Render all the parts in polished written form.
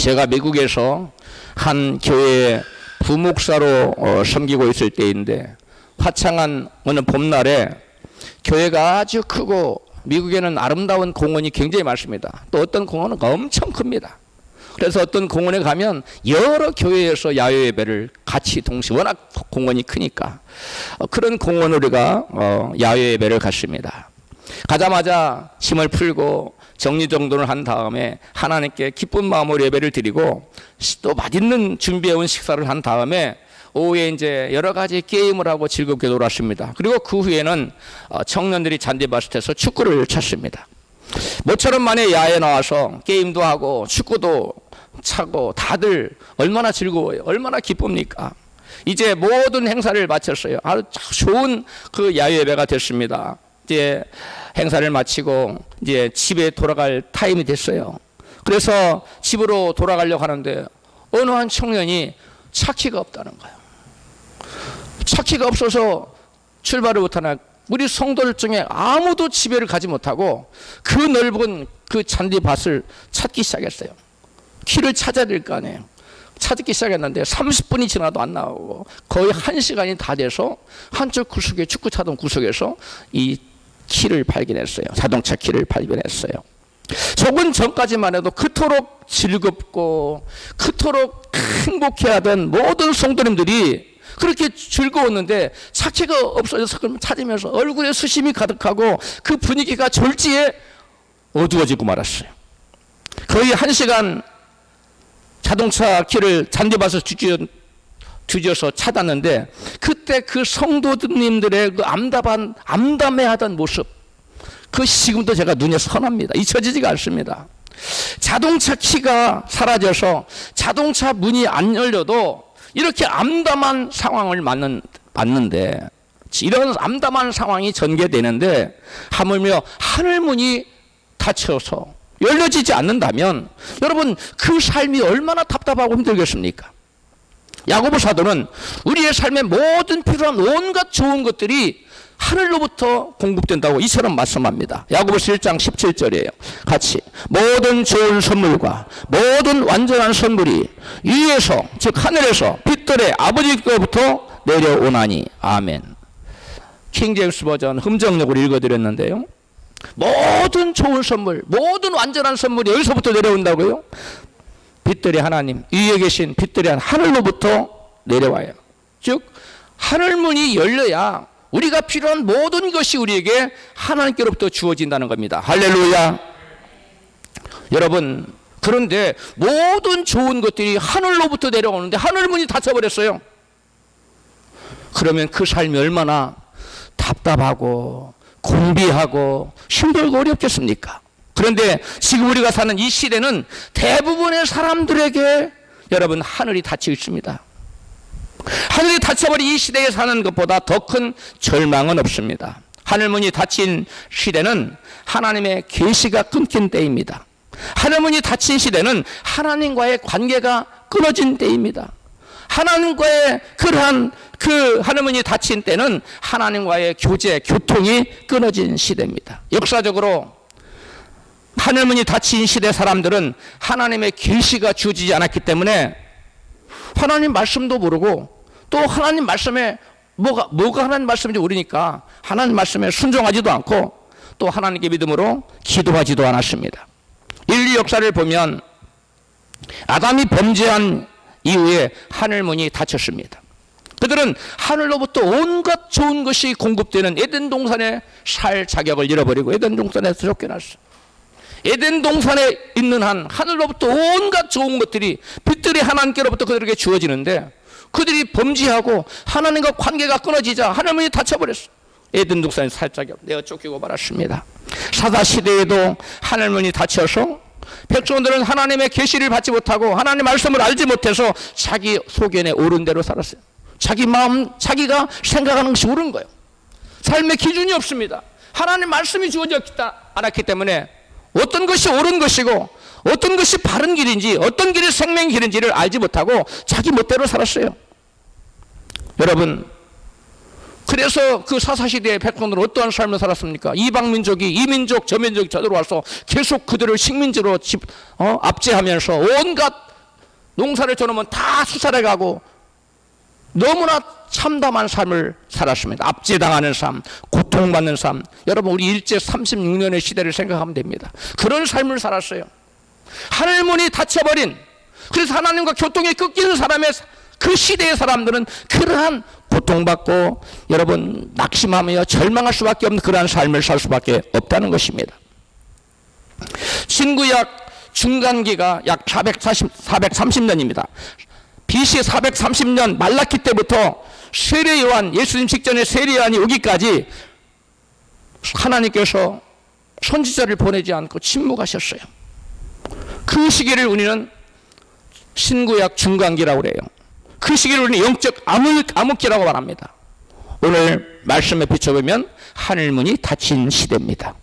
제가 미국에서 한 교회에 부목사로 섬기고 있을 때인데, 화창한 어느 봄날에 교회가 아주 크고 미국에는 아름다운 공원이 굉장히 많습니다. 또 어떤 공원은 엄청 큽니다. 그래서 어떤 공원에 가면 여러 교회에서 야외 예배를 같이 동시에, 워낙 공원이 크니까 그런 공원으로 우리가 야외 예배를 갔습니다. 가자마자 짐을 풀고 정리정돈을 한 다음에 하나님께 기쁜 마음으로 예배를 드리고 또 맛있는 준비해온 식사를 한 다음에 오후에 이제 여러 가지 게임을 하고 즐겁게 놀았습니다. 그리고 그 후에는 청년들이 잔디밭에서 축구를 쳤습니다. 모처럼 만에 야외에 나와서 게임도 하고 축구도 차고 다들 얼마나 즐거워요. 얼마나 기쁩니까? 이제 모든 행사를 마쳤어요. 아주 좋은 그 야외 예배가 됐습니다. 이제 행사를 마치고 이제 집에 돌아갈 타임이 됐어요. 그래서 집으로 돌아가려고 하는데 어느 한 청년이 차 키가 없다는 거예요. 차 키가 없어서 출발을 못하나, 우리 성도들 중에 아무도 집에를 가지 못하고 그 넓은 그 잔디밭을 찾기 시작했어요. 키를 찾아야 될 거 아니에요. 찾기 시작했는데 30분이 지나도 안 나오고 거의 1시간이 다 돼서 한쪽 구석에, 축구 차던 구석에서 이 키를 발견했어요. 자동차 키를 발견했어요. 조금 전까지만 해도 그토록 즐겁고 그토록 행복해하던 모든 성도님들이 그렇게 즐거웠는데 차키가 없어져서 그걸 찾으면서 얼굴에 수심이 가득하고 그 분위기가 졸지에 어두워지고 말았어요. 거의 1시간 자동차 키를 잔디밭에서 뒤져서 찾았는데 그때 그 성도님들의 그 암담해하던 모습, 그것이 지금도 제가 눈에 선합니다. 잊혀지지가 않습니다. 자동차 키가 사라져서 자동차 문이 안 열려도 이렇게 암담한 상황을 맞는데, 이런 암담한 상황이 전개되는데 하물며 하늘문이 닫혀서 열려지지 않는다면 여러분 그 삶이 얼마나 답답하고 힘들겠습니까? 야고보 사도는 우리의 삶에 모든 필요한 온갖 좋은 것들이 하늘로부터 공급된다고 이처럼 말씀합니다. 야고보서 1장 17절이에요. 같이, 모든 좋은 선물과 모든 완전한 선물이 위에서, 즉 하늘에서 빛들의 아버지께로부터 내려오나니. 아멘. 킹제임스 버전 흠정역으로 읽어드렸는데요, 모든 좋은 선물, 모든 완전한 선물이 여기서부터 내려온다고요? 빛들의 하나님, 위에 계신 빛들의 하늘로부터 내려와요. 즉 하늘문이 열려야 우리가 필요한 모든 것이 우리에게 하나님께로부터 주어진다는 겁니다. 할렐루야. 여러분, 그런데 모든 좋은 것들이 하늘로부터 내려오는데 하늘문이 닫혀버렸어요. 그러면 그 삶이 얼마나 답답하고 공비하고 힘들고 어렵겠습니까? 그런데 지금 우리가 사는 이 시대는 대부분의 사람들에게 여러분 하늘이 닫혀 있습니다. 하늘이 닫혀버린 이 시대에 사는 것보다 더 큰 절망은 없습니다. 하늘문이 닫힌 시대는 하나님의 계시가 끊긴 때입니다. 하늘문이 닫힌 시대는 하나님과의 관계가 끊어진 때입니다. 하나님과의 그러한 그 하늘문이 닫힌 때는 하나님과의 교제, 교통이 끊어진 시대입니다. 역사적으로 하늘문이 닫힌 시대 사람들은 하나님의 계시가 주어지지 않았기 때문에 하나님 말씀도 모르고, 또 하나님 말씀에 뭐가 하나님 말씀인지 모르니까 하나님 말씀에 순종하지도 않고 또 하나님께 믿음으로 기도하지도 않았습니다. 인류 역사를 보면 아담이 범죄한 이후에 하늘문이 닫혔습니다. 그들은 하늘로부터 온갖 좋은 것이 공급되는 에덴 동산에 살 자격을 잃어버리고 에덴 동산에서 쫓겨났어요. 에덴 동산에 있는 한 하늘로부터 온갖 좋은 것들이 빛들이 하나님께로부터 그들에게 주어지는데 그들이 범죄하고 하나님과 관계가 끊어지자 하늘문이 닫혀버렸어요. 에덴 동산에 살 자격 내어 쫓기고 말았습니다. 사사시대에도 하늘문이 닫혀서 백성들은 하나님의 계시를 받지 못하고 하나님의 말씀을 알지 못해서 자기 소견에 옳은 대로 살았어요. 자기 마음, 자기가 생각하는 것이 옳은 거예요. 삶의 기준이 없습니다. 하나님 말씀이 주어져 않았기 때문에 어떤 것이 옳은 것이고 어떤 것이 바른 길인지 어떤 길이 생명의 길인지를 알지 못하고 자기 멋대로 살았어요. 여러분, 그래서 그 사사시대의 백성들은 어떠한 삶을 살았습니까? 이방민족이 이민족 저민족이 쳐들어와서 계속 그들을 식민지로 압제하면서 온갖 농사를 저놓으면 다 수살해 가고 너무나 참담한 삶을 살았습니다. 압제당하는 삶, 고통받는 삶. 여러분 우리 일제 36년의 시대를 생각하면 됩니다. 그런 삶을 살았어요. 하늘문이 닫혀버린, 그래서 하나님과 교통이 끊기는 사람의 그 시대의 사람들은 그러한 고통받고 여러분 낙심하며 절망할 수밖에 없는 그러한 삶을 살 수밖에 없다는 것입니다. 신구약 중간기가 약 430년입니다. BC 430년 말라키 때부터 세례 요한, 예수님 직전에 세례 요한이 오기까지 하나님께서 선지자를 보내지 않고 침묵하셨어요. 그 시기를 우리는 신구약 중간기라고 그래요. 그 시기를 우리는 영적 암흑기라고 말합니다. 오늘 말씀에 비춰보면 하늘문이 닫힌 시대입니다.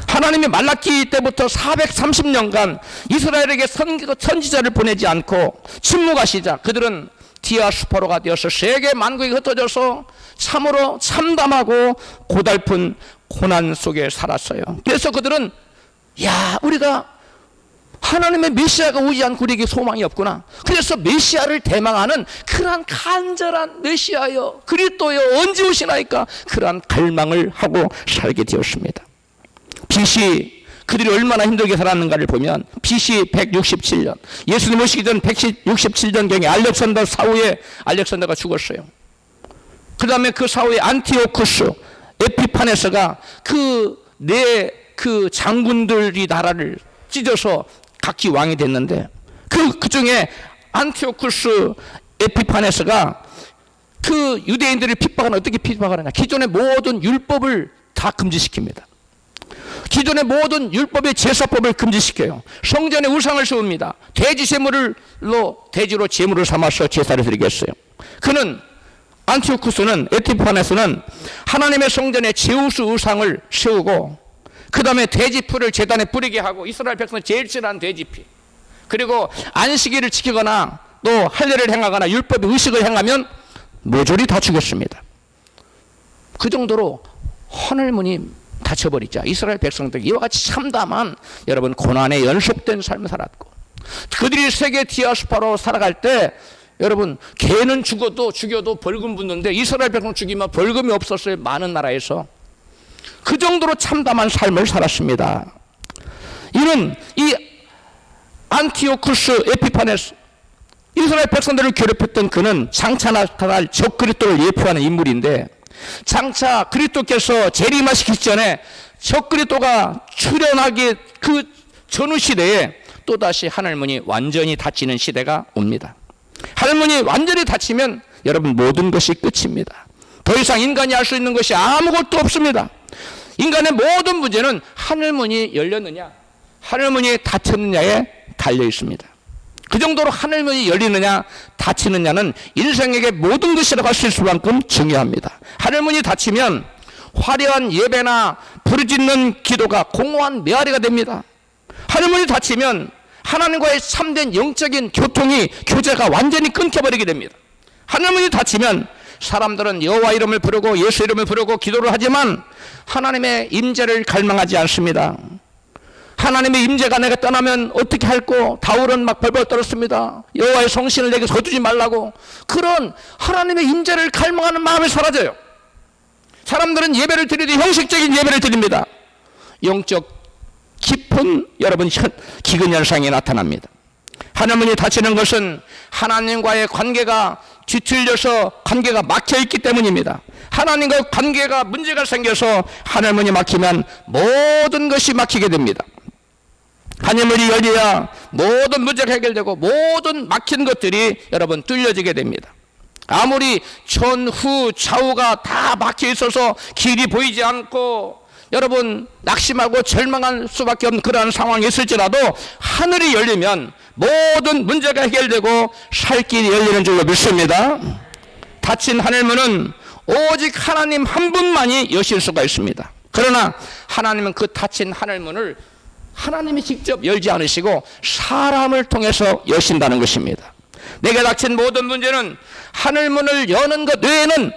하나님이 말라키 때부터 430년간 이스라엘에게 선지자를 보내지 않고 침묵하시자 그들은 디아스포라가 되어서 세계 만국에 흩어져서 참으로 참담하고 고달픈 고난 속에 살았어요. 그래서 그들은 우리가 하나님의 메시아가 오지 않고 우리에게 소망이 없구나. 그래서 메시아를 대망하는 그러한 간절한 메시아여 그리스도여 언제 오시나이까 그러한 갈망을 하고 살게 되었습니다. BC 그들이 얼마나 힘들게 살았는가를 보면 BC 167년 예수님 오시기 전 167년경에 알렉산더 사후에 알렉산더가 죽었어요. 그 다음에 그 사후에 안티오쿠스 에피파네스가 그 장군들이 나라를 찢어서 각기 왕이 됐는데 그 중에 안티오쿠스 에피파네스가 그 유대인들을 핍박하는 어떻게 핍박하느냐 기존의 모든 율법을 다 금지시킵니다. 기존의 모든 율법의 제사법을 금지시켜요. 성전에 우상을 세웁니다. 돼지 돼지로 제물을 삼아서 제사를 드리겠어요. 그는 안티오쿠스는 에피파네스는 하나님의 성전에 제우스 우상을 세우고 그 다음에 돼지풀을 제단에 뿌리게 하고 이스라엘 백성 제일 싫어하는 돼지피 그리고 안식일을 지키거나 또 할례를 행하거나 율법의 의식을 행하면 모조리 다 죽였습니다. 그 정도로 하늘문이 닫혀버리자 이스라엘 백성들이 이와 같이 참담한 여러분 고난에 연속된 삶을 살았고 그들이 세계 디아스포라로 살아갈 때 여러분 개는 죽여도 벌금 붙는데 이스라엘 백성 죽이면 벌금이 없었어요. 많은 나라에서 그 정도로 참담한 삶을 살았습니다. 이는 이 안티오쿠스 에피파네스 이스라엘 백성들을 괴롭혔던 그는 장차 나타날 적그리스도를 예표하는 인물인데 장차 그리스도께서 재림하시기 전에 적그리스도가 출현하기 그 전후 시대에 또다시 하늘문이 완전히 닫히는 시대가 옵니다. 하늘문이 완전히 닫히면 여러분 모든 것이 끝입니다. 더 이상 인간이 할 수 있는 것이 아무것도 없습니다. 인간의 모든 문제는 하늘문이 열렸느냐 하늘문이 닫혔느냐에 달려 있습니다. 그 정도로 하늘문이 열리느냐 닫히느냐는 인생에게 모든 것이라고 할 수 있을 만큼 중요합니다. 하늘문이 닫히면 화려한 예배나 부르짖는 기도가 공허한 메아리가 됩니다. 하늘문이 닫히면 하나님과의 참된 영적인 교제가 완전히 끊겨버리게 됩니다. 하늘문이 닫히면 사람들은 여호와 이름을 부르고 예수 이름을 부르고 기도를 하지만 하나님의 임재를 갈망하지 않습니다. 하나님의 임재가 내가 떠나면 어떻게 할꼬? 다울은 막 벌벌 떨었습니다. 여호와의 성신을 내게 거두지 말라고. 그런 하나님의 임재를 갈망하는 마음이 사라져요. 사람들은 예배를 드리되 형식적인 예배를 드립니다. 영적 깊은 여러분 기근 현상이 나타납니다. 하늘문이 닫히는 것은 하나님과의 관계가 뒤틀려서 관계가 막혀있기 때문입니다. 하나님과 관계가 문제가 생겨서 하늘문이 막히면 모든 것이 막히게 됩니다. 하늘문이 열려야 모든 문제가 해결되고 모든 막힌 것들이 여러분 뚫려지게 됩니다. 아무리 전후 좌우가 다 막혀 있어서 길이 보이지 않고 여러분 낙심하고 절망할 수밖에 없는 그러한 상황이 있을지라도 하늘이 열리면 모든 문제가 해결되고 살 길이 열리는 줄로 믿습니다. 닫힌 하늘문은 오직 하나님 한 분만이 여실 수가 있습니다. 그러나 하나님은 그 닫힌 하늘문을 하나님이 직접 열지 않으시고 사람을 통해서 여신다는 것입니다. 내게 닥친 모든 문제는 하늘문을 여는 것 외에는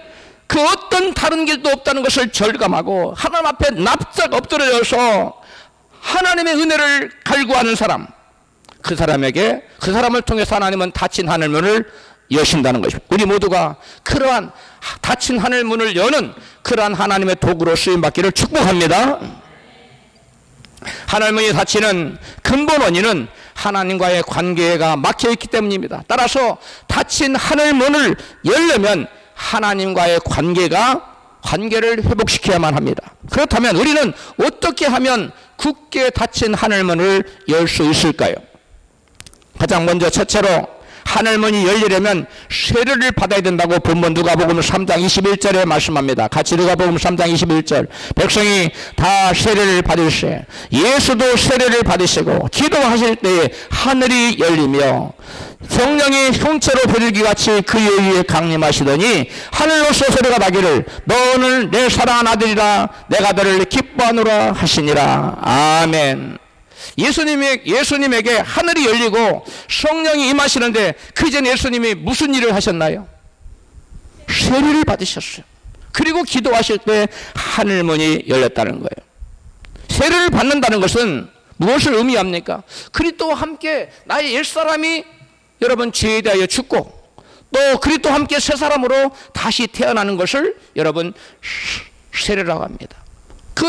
그 어떤 다른 길도 없다는 것을 절감하고 하나님 앞에 납작 엎드려져서 하나님의 은혜를 갈구하는 사람, 그 사람에게, 그 사람을 통해서 하나님은 닫힌 하늘 문을 여신다는 것입니다. 우리 모두가 그러한 닫힌 하늘 문을 여는 그러한 하나님의 도구로 쓰임받기를 축복합니다. 하늘 문이 닫히는 근본 원인은 하나님과의 관계가 막혀있기 때문입니다. 따라서 닫힌 하늘 문을 열려면 하나님과의 관계를 회복시켜야만 합니다. 그렇다면 우리는 어떻게 하면 굳게 닫힌 하늘 문을 열 수 있을까요? 가장 먼저 첫째로 하늘문이 열리려면 세례를 받아야 된다고 본문 누가복음 3장 21절에 말씀합니다. 같이 누가복음 3장 21절. 백성이 다 세례를 받으시되 예수도 세례를 받으시고 기도하실 때에 하늘이 열리며 성령이 형체로 비둘기같이 그 위에 강림하시더니 하늘로서 소리가 나기를 너는 내 사랑하는 아들이라 내가 너를 기뻐하노라 하시니라. 아멘. 예수님에게 하늘이 열리고 성령이 임하시는데 그 전 예수님이 무슨 일을 하셨나요? 세례를 받으셨어요. 그리고 기도하실 때 하늘문이 열렸다는 거예요. 세례를 받는다는 것은 무엇을 의미합니까? 그리스도와 함께 나의 옛사람이 여러분 죄에 대하여 죽고 또 그리스도와 함께 새 사람으로 다시 태어나는 것을 여러분 세례라고 합니다.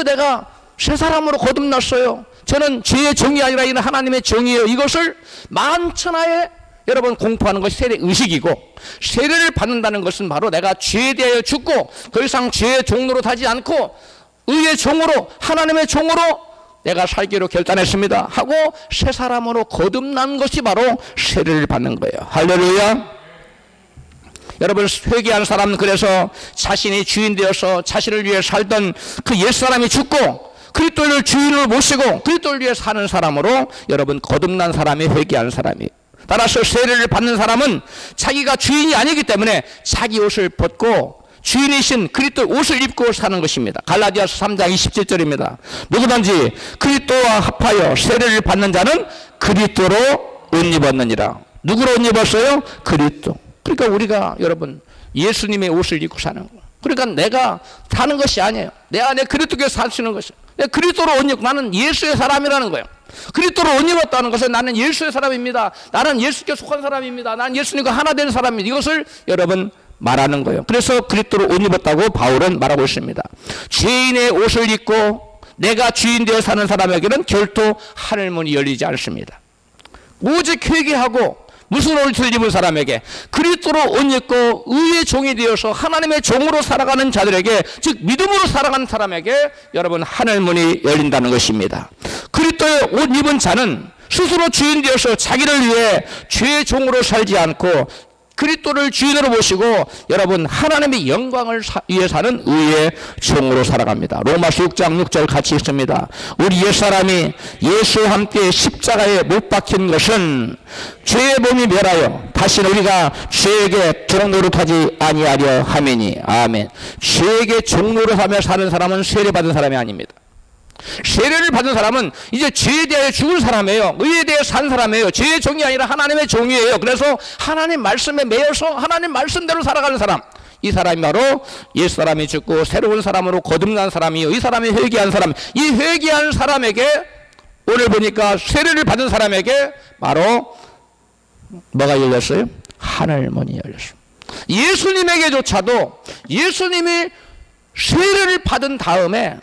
내가 새 사람으로 거듭났어요. 저는 죄의 정이 아니라 이는 하나님의 정이에요. 이것을 만천하에 여러분 공포하는 것이 세례 의식이고, 세례를 받는다는 것은 바로 내가 죄에 대하여 죽고 더 이상 죄의 종로로 타지 않고 의의 종으로, 하나님의 종으로 내가 살기로 결단했습니다 하고 새 사람으로 거듭난 것이 바로 세례를 받는 거예요. 할렐루야. 여러분 회개한 사람은 그래서 자신이 주인 되어서 자신을 위해 살던 그 옛사람이 죽고 그리스도를 주인으로 모시고 그리스도를 위해 사는 사람으로 여러분 거듭난 사람이 회개한 사람이에요. 따라서 세례를 받는 사람은 자기가 주인이 아니기 때문에 자기 옷을 벗고 주인이신 그리스도 옷을 입고 사는 것입니다. 갈라디아서 3장 27절입니다. 누구든지 그리스도와 합하여 세례를 받는 자는 그리스도로 옷 입었느니라. 누구로 옷 입었어요? 그리스도. 그러니까 우리가 여러분 예수님의 옷을 입고 사는 거예요. 그러니까 내가 사는 것이 아니에요. 내 안에 그리스도께서 사시는 것이에요. 그리스도로 옷 입고 나는 예수의 사람이라는 거예요. 그리스도로 옷 입었다는 것은 나는 예수의 사람입니다. 나는 예수께 속한 사람입니다. 나는 예수님과 하나 된 사람입니다. 이것을 여러분 말하는 거예요. 그래서 그리스도로 옷 입었다고 바울은 말하고 있습니다. 죄인의 옷을 입고 내가 주인 되어 사는 사람에게는 결코 하늘문이 열리지 않습니다. 오직 회개하고 무슨 옷을 입은 사람에게 그리스도로 옷 입고 의의 종이 되어서 하나님의 종으로 살아가는 자들에게, 즉 믿음으로 살아가는 사람에게 여러분 하늘문이 열린다는 것입니다. 그리스도의 옷 입은 자는 스스로 주인 되어서 자기를 위해 죄의 종으로 살지 않고 그리스도를 주인으로 모시고 여러분 하나님의 영광을 위해 사는 의의 종으로 살아갑니다. 로마서 6장 6절 같이 읽습니다. 우리 옛사람이 예수와 함께 십자가에 못 박힌 것은 죄의 몸이 멸하여 다시는 우리가 죄에게 종노릇하지 아니하려 함이니. 아멘. 죄에게 종노릇하며 사는 사람은 세례받은 사람이 아닙니다. 세례를 받은 사람은 이제 죄에 대해 죽은 사람이에요. 의에 대해 산 사람이에요. 죄의 종이 아니라 하나님의 종이에요. 그래서 하나님 말씀에 매여서 하나님 말씀대로 살아가는 사람, 이 사람이 바로 옛사람이 죽고 새로운 사람으로 거듭난 사람이요, 이 사람이 회개한 사람. 이 회개한 사람에게 오늘 보니까 세례를 받은 사람에게 바로 뭐가 열렸어요? 하늘문이 열렸어요. 예수님에게조차도 예수님이 세례를 받은 다음에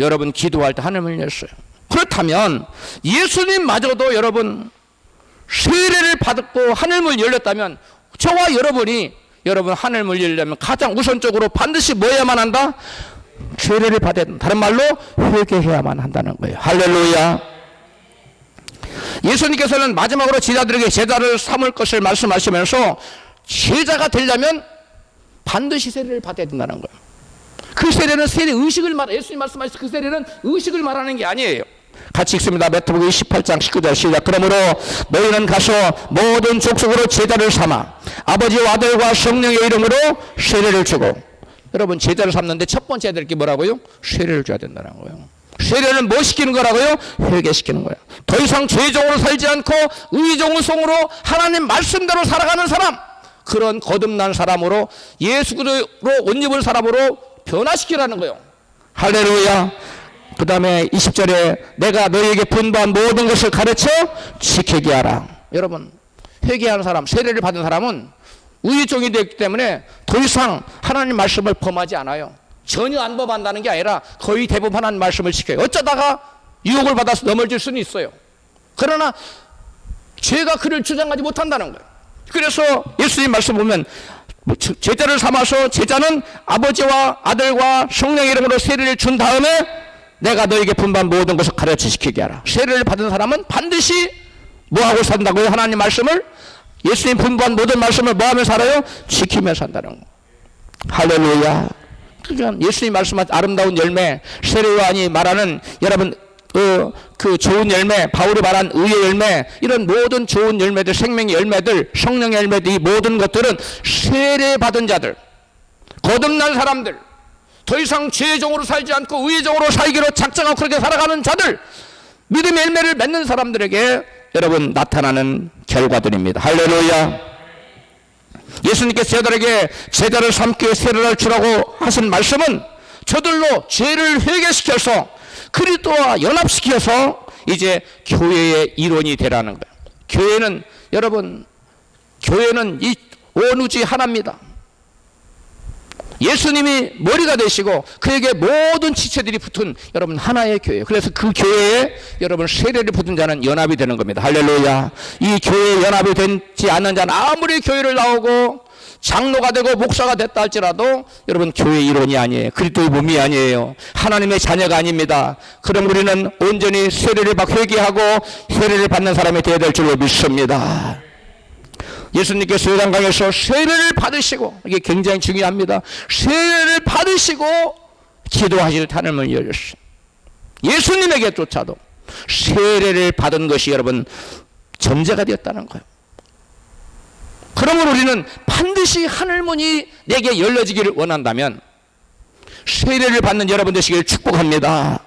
여러분 기도할 때 하늘문이 열렸어요. 그렇다면 예수님마저도 여러분 세례를 받고 하늘문이 열렸다면 저와 여러분이 여러분 하늘문이 열려면 가장 우선적으로 반드시 뭐 해야만 한다? 세례를 받아야 된다. 다른 말로 회개해야만 한다는 거예요. 할렐루야. 예수님께서는 마지막으로 제자들에게 제자를 삼을 것을 말씀하시면서 제자가 되려면 반드시 세례를 받아야 된다는 거예요. 그 세례는 세례 의식을 예수님 말씀하신 그 세례는 의식을 말하는 게 아니에요. 같이 읽습니다. 마태복음 28장 19절 시작. 그러므로 너희는 가서 모든 족속으로 제자를 삼아 아버지와 아들과 성령의 이름으로 세례를 주고. 여러분 제자를 삼는데 첫 번째 해야 될 게 뭐라고요? 세례를 줘야 된다는 거예요. 세례는 뭐 시키는 거라고요? 회개시키는 거예요. 더 이상 죄종으로 살지 않고 의종으로 하나님 말씀대로 살아가는 사람, 그런 거듭난 사람으로 예수 그리스도로 옷 입은 사람으로 변화시키라는 거예요. 할렐루야. 그 다음에 20절에 내가 너희에게 분부한 모든 것을 가르쳐 지키게 하라. 여러분, 회개하는 사람, 세례를 받은 사람은 우유종이 되기 때문에 더 이상 하나님 말씀을 범하지 않아요. 전혀 안 범한다는 게 아니라 거의 대부분 하나님 말씀을 지켜요. 어쩌다가 유혹을 받아서 넘어질 수는 있어요. 그러나 죄가 그를 주장하지 못한다는 거예요. 그래서 예수님 말씀 보면 제자를 삼아서 제자는 아버지와 아들과 성령의 이름으로 세례를 준 다음에 내가 너에게 분부한 모든 것을 가르쳐 지키게 하라. 세례를 받은 사람은 반드시 뭐하고 산다고요? 하나님 말씀을, 예수님 분부한 모든 말씀을 뭐하며 살아요? 지키며 산다는 거. 할렐루야. 그러니까 예수님 말씀한 아름다운 열매, 세례요한이 말하는 여러분 그 좋은 열매, 바울이 말한 의의 열매, 이런 모든 좋은 열매들, 생명의 열매들, 성령의 열매들, 이 모든 것들은 세례받은 자들, 거듭난 사람들, 더 이상 죄의 종으로 살지 않고 의의 종으로 살기로 작정하고 그렇게 살아가는 자들, 믿음의 열매를 맺는 사람들에게 여러분 나타나는 결과들입니다. 할렐루야. 예수님께서 제자들에게 제자를 삼기 위해 세례를 주라고 하신 말씀은 저들로 죄를 회개시켜서 그리스도와 연합시켜서 이제 교회의 일원이 되라는 거예요. 교회는 여러분, 교회는 이 원우주의 하나입니다. 예수님이 머리가 되시고 그에게 모든 지체들이 붙은 여러분 하나의 교회예요. 그래서 그 교회에 여러분 세례를 붙은 자는 연합이 되는 겁니다. 할렐루야. 이 교회에 연합이 되지 않는 자는 아무리 교회를 나오고 장로가 되고 목사가 됐다 할지라도 여러분 교회의 일원이 아니에요. 그리스도의 몸이 아니에요. 하나님의 자녀가 아닙니다. 그럼 우리는 온전히 세례를 받고 회개하고 세례를 받는 사람이 되어야 될 줄로 믿습니다. 예수님께서 요단강에서 세례를 받으시고, 이게 굉장히 중요합니다. 세례를 받으시고 기도하실 때 하늘문이 열렸어요. 예수님에게조차도 세례를 받은 것이 여러분 전제가 되었다는 거예요. 그러므로 우리는 반드시 하늘문이 내게 열려지기를 원한다면 세례를 받는 여러분 되시기를 축복합니다.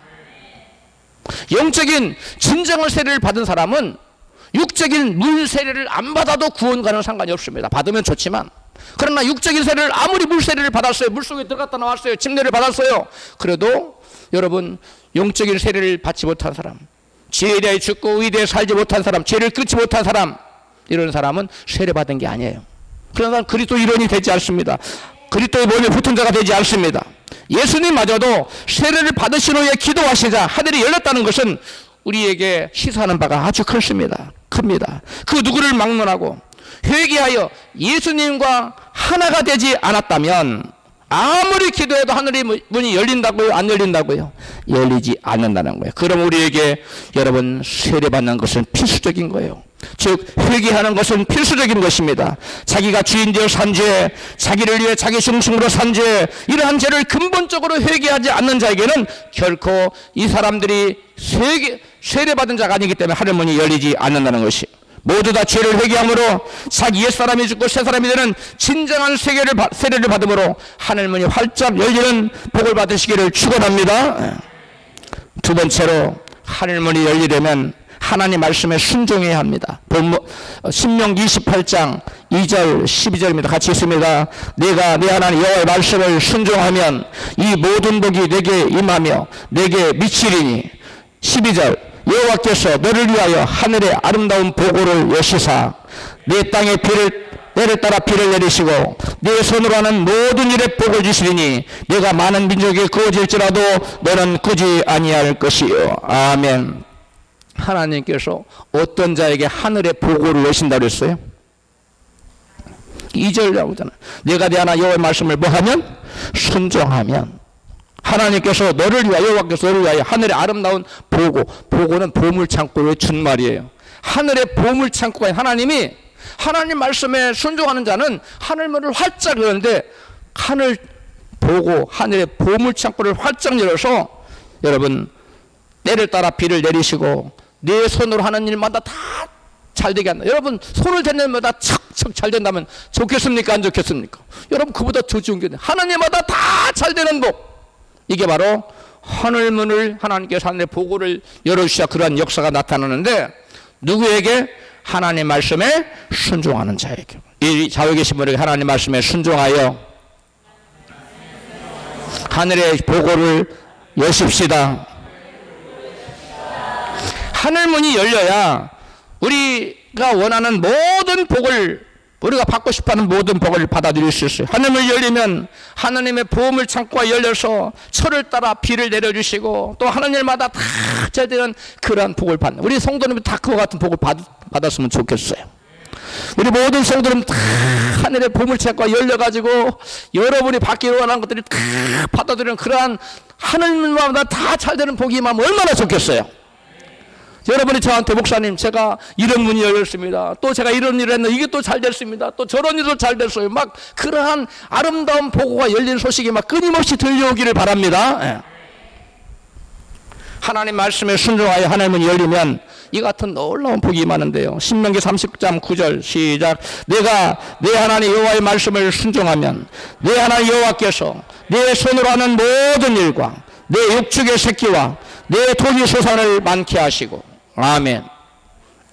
영적인 진정한 세례를 받은 사람은 육적인 물 세례를 안 받아도 구원과는 상관이 없습니다. 받으면 좋지만, 그러나 육적인 세례를 아무리 물 세례를 받았어요, 물속에 들어갔다 나왔어요, 침례를 받았어요, 그래도 여러분 영적인 세례를 받지 못한 사람, 죄에 대해 죽고 의에 대해 살지 못한 사람, 죄를 끊지 못한 사람, 이런 사람은 세례 받은 게 아니에요. 그런 사람 그리스도 일원이 되지 않습니다. 그리스도의 몸에 붙은 자가 되지 않습니다. 예수님마저도 세례를 받으신 후에 기도하시자 하늘이 열렸다는 것은 우리에게 시사하는 바가 아주 큽니다. 그 누구를 막론하고 회개하여 예수님과 하나가 되지 않았다면 아무리 기도해도 하늘의 문이 열린다고요? 안 열린다고요? 열리지 않는다는 거예요. 그럼 우리에게 여러분 세례받는 것은 필수적인 거예요. 즉 회개하는 것은 필수적인 것입니다. 자기가 주인 되어 산 죄, 자기를 위해 자기 중심으로 산 죄, 이러한 죄를 근본적으로 회개하지 않는 자에게는 결코 이 사람들이 세례받은 자가 아니기 때문에 하늘문이 열리지 않는다는 것이, 모두 다 죄를 회개함으로 자기 옛사람이 죽고 새사람이 되는 진정한 세례를 받음으로 하늘문이 활짝 열리는 복을 받으시기를 축원합니다. 두 번째로 하늘문이 열리려면 하나님 말씀에 순종해야 합니다. 신명기 28장 2절 12절입니다. 같이 있습니다. 내가 내 하나님 여호와의 말씀을 순종하면 이 모든 복이 내게 임하며 내게 미치리니. 12절 여호와께서 너를 위하여 하늘의 아름다운 보고를 여시사 내 땅에 비를 때를 따라 비를 내리시고 내 손으로 하는 모든 일에 복을 주시리니 내가 많은 민족에 구워질지라도 너는 꾸지 아니할 것이요. 아멘. 하나님께서 어떤 자에게 하늘의 보고를 여신다고 했어요? 2절 나오잖아요. 내가 내 하나 여호와의 말씀을 뭐하면? 순종하면. 하나님께서 너를 위하여, 여호와께서 너를 위하여 하늘의 아름다운 보고는 보물창고를 준 말이에요. 하늘의 보물창고가 하나님이, 하나님 말씀에 순종하는 자는 하늘문을 활짝 여는데 하늘 보고 하늘의 보물창고를 활짝 열어서 여러분 때를 따라 비를 내리시고 내 손으로 하는 일마다 다 잘되게 한다. 여러분 손을 댄 일마다 척척 잘 된다면 좋겠습니까? 안 좋겠습니까? 여러분 그보다 더 좋은 게 하나님마다 다 잘되는 복. 이게 바로 하늘문을 하나님께서 하늘의 보고를 열어주셔야 그러한 역사가 나타나는데, 누구에게? 하나님 말씀에 순종하는 자에게. 이 좌우에 계신 분에게 하나님 말씀에 순종하여 하늘의 보고를 여십시다. 하늘문이 열려야 우리가 원하는 모든 복을, 우리가 받고 싶어하는 모든 복을 받아들일 수 있어요. 하늘문이 열리면 하나님의 보물 창고가 열려서 철을 따라 비를 내려주시고 또 하나님마다 다 제되는 그러한 복을 받는, 우리 성도님들 다 그와 같은 복을 받았으면 좋겠어요. 우리 모든 성도들은 다 하늘의 보물 창고가 열려가지고 여러분이 받기로 원하는 것들이 다 받아들이는 그러한 하늘마다 다 잘되는 복이 임하면 얼마나 좋겠어요. 여러분이 저한테 목사님 제가 이런 문이 열렸습니다, 또 제가 이런 일을 했는데 이게 또 잘 됐습니다, 또 저런 일도 잘 됐어요, 막 그러한 아름다운 보고가 열린 소식이 막 끊임없이 들려오기를 바랍니다. 예. 하나님 말씀에 순종하여 하나님은 열리면 이 같은 놀라운 복이 임하는데요. 신명기 30장 9절 시작. 내가 내 하나님 여호와의 말씀을 순종하면 내 하나님 여호와께서 내 손으로 하는 모든 일과 내 육축의 새끼와 내 토지 소산을 많게 하시고. 아멘.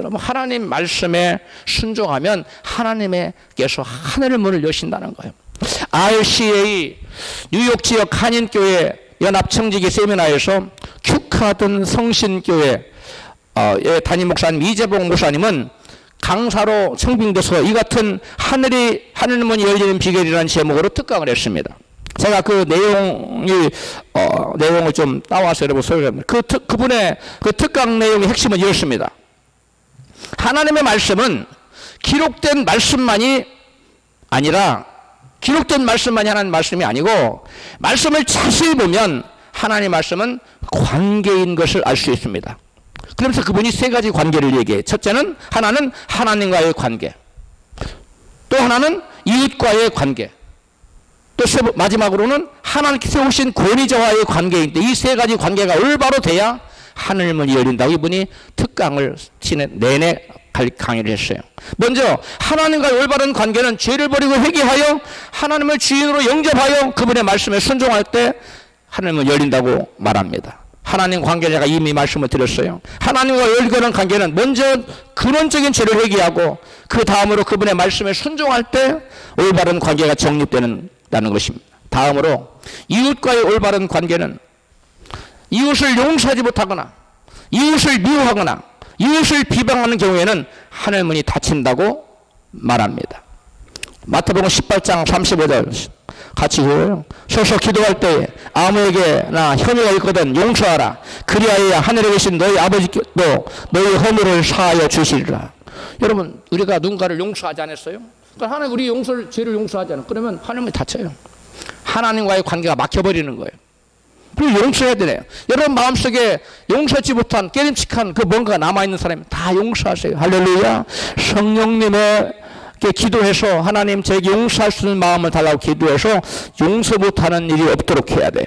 여러분, 하나님 말씀에 순종하면 하나님께서 하늘의 문을 여신다는 거예요. RCA 뉴욕 지역 한인교회 연합청지기 세미나에서 큐카든 성신교회 담임 목사님 이재봉 목사님은 강사로 청빙돼서 이 같은 하늘의 문이 열리는 비결이라는 제목으로 특강을 했습니다. 제가 그 내용을 좀 따와서 여러분 소개합니다. 그분의 그 특강 내용의 핵심은 이렇습니다. 하나님의 말씀은 기록된 말씀만이 아니라, 기록된 말씀만이 하나님 말씀이 아니고 말씀을 자세히 보면 하나님의 말씀은 관계인 것을 알 수 있습니다. 그러면서 그분이 세 가지 관계를 얘기해요. 첫째는 하나는 하나님과의 관계, 또 하나는 이웃과의 관계, 또 마지막으로는 하나님께서 세우신 권위자와의 관계인데 이 세 가지 관계가 올바로 돼야 하늘문이 열린다고 이분이 특강을 내내 강의를 했어요. 먼저 하나님과의 올바른 관계는 죄를 버리고 회개하여 하나님을 주인으로 영접하여 그분의 말씀에 순종할 때 하늘문이 열린다고 말합니다. 하나님 관계 제가 이미 말씀을 드렸어요. 하나님과 열리는 관계는 먼저 근원적인 죄를 회개하고 그 다음으로 그분의 말씀에 순종할 때 올바른 관계가 정립되는 것입니다. 다음으로 이웃과의 올바른 관계는 이웃을 용서하지 못하거나 이웃을 미워하거나 이웃을 비방하는 경우에는 하늘문이 닫힌다고 말합니다. 마태복음 18장 35절 같이 읽어요. 서서 기도할 때에 아무에게나 혐의가 있거든 용서하라. 그리하여 하늘에 계신 너희 아버지께도 너희 허물을 사하여 주시리라. 여러분, 우리가 누군가를 용서하지 않았어요? 그러니까 하나님 우리 죄를 용서하지 않아요. 그러면 하나님이 닫혀요. 하나님과의 관계가 막혀버리는 거예요. 그리고 용서해야 되네요. 여러분 마음속에 용서하지 못한 깨림칙한 그 뭔가가 남아있는 사람이 다 용서하세요. 할렐루야. 성령님에게 기도해서 하나님 제게 용서할 수 있는 마음을 달라고 기도해서 용서 못하는 일이 없도록 해야 돼요.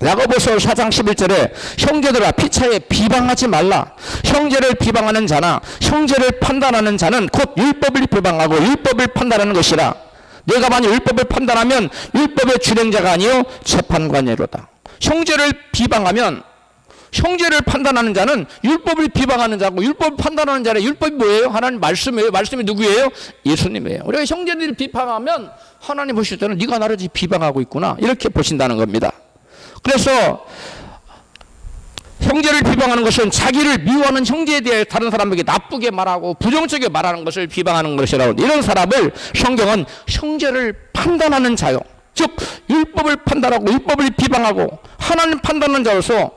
야고보서 4장 11절에 형제들아 피차에 비방하지 말라. 형제를 비방하는 자나 형제를 판단하는 자는 곧 율법을 비방하고 율법을 판단하는 것이라. 내가 만일 율법을 판단하면 율법의 준행자가 아니요 재판관이로다. 형제를 비방하면, 형제를 판단하는 자는 율법을 비방하는 자고 율법을 판단하는 자는 율법이 뭐예요? 하나님 말씀이에요. 말씀이 누구예요? 예수님이에요. 우리가 형제들을 비방하면 하나님 보실 때는 네가 나를 비방하고 있구나 이렇게 보신다는 겁니다. 그래서 형제를 비방하는 것은 자기를 미워하는 형제에 대해 다른 사람에게 나쁘게 말하고 부정적이게 말하는 것을 비방하는 것이라고. 이런 사람을 성경은 형제를 판단하는 자요, 즉 율법을 판단하고 율법을 비방하고 하나님 판단하는 자로서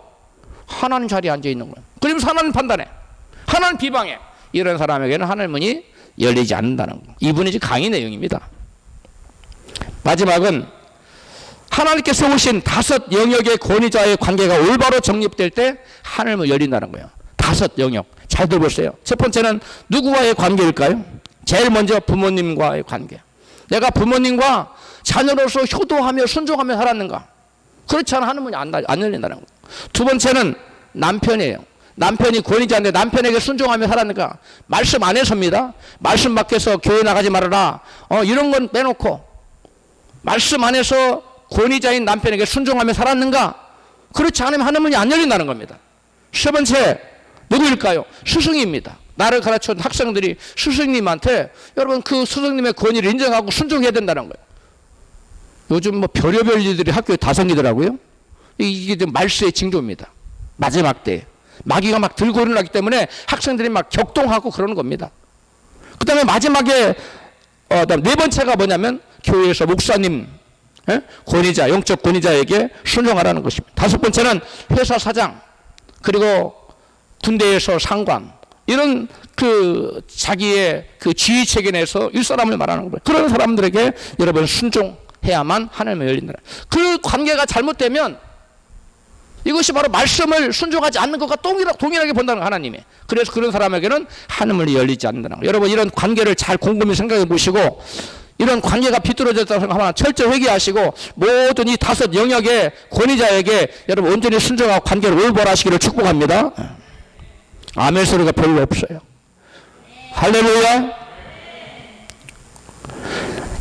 하나님 자리에 앉아 있는 거예요. 그러면서 하나님 판단해, 하나님 비방해. 이런 사람에게는 하늘문이 열리지 않는다는 거. 이분이 지금 강의 내용입니다. 마지막은 하나님께 세우신 5 영역의 권위자의 관계가 올바로 정립될 때 하늘문 열린다는 거예요. 5 영역. 잘 들어보세요. 첫 번째는 누구와의 관계일까요? 제일 먼저 부모님과의 관계. 내가 부모님과 자녀로서 효도하며 순종하며 살았는가? 그렇지 않으면 하늘문이 안 열린다는 거예요. 두 번째는 남편이에요. 남편이 권위자인데 남편에게 순종하며 살았는가? 말씀 안에서입니다. 말씀 밖에서 교회 나가지 말아라, 이런 건 빼놓고 말씀 안에서 권위자인 남편에게 순종하며 살았는가? 그렇지 않으면 하늘문이 안 열린다는 겁니다. 세 번째 누구일까요? 스승입니다. 나를 가르쳐준 학생들이 스승님한테 여러분 그 스승님의 권위를 인정하고 순종해야 된다는 거예요. 요즘 뭐 별의별 일들이 학교에 다 생기더라고요. 이게 좀 말세의 징조입니다. 마지막 때 마귀가 막 들고 일어나기 때문에 학생들이 막 격동하고 그러는 겁니다. 그 다음에 마지막에 네 번째가 뭐냐면 교회에서 목사님, 권위자, 영적 권위자에게 순종하라는 것입니다. 다섯 번째는 회사 사장, 그리고 군대에서 상관, 이런 그 자기의 그 지휘체계 내에서 윗사람을 말하는 거예요. 그런 사람들에게 여러분 순종해야만 하나님의 열린다. 그 관계가 잘못되면 이것이 바로 말씀을 순종하지 않는 것과 동일하게 본다는 거예요, 하나님이. 그래서 그런 사람에게는 하늘문이 열리지 않는다는 거예요. 여러분 이런 관계를 잘 곰곰이 생각해 보시고 이런 관계가 비뚤어졌다고 생각하면 철저히 회개하시고 모든 이 다섯 영역의 권위자에게 여러분 온전히 순종하고 관계를 올바르시기를 축복합니다. 아멘 소리가 별로 없어요. 할렐루야.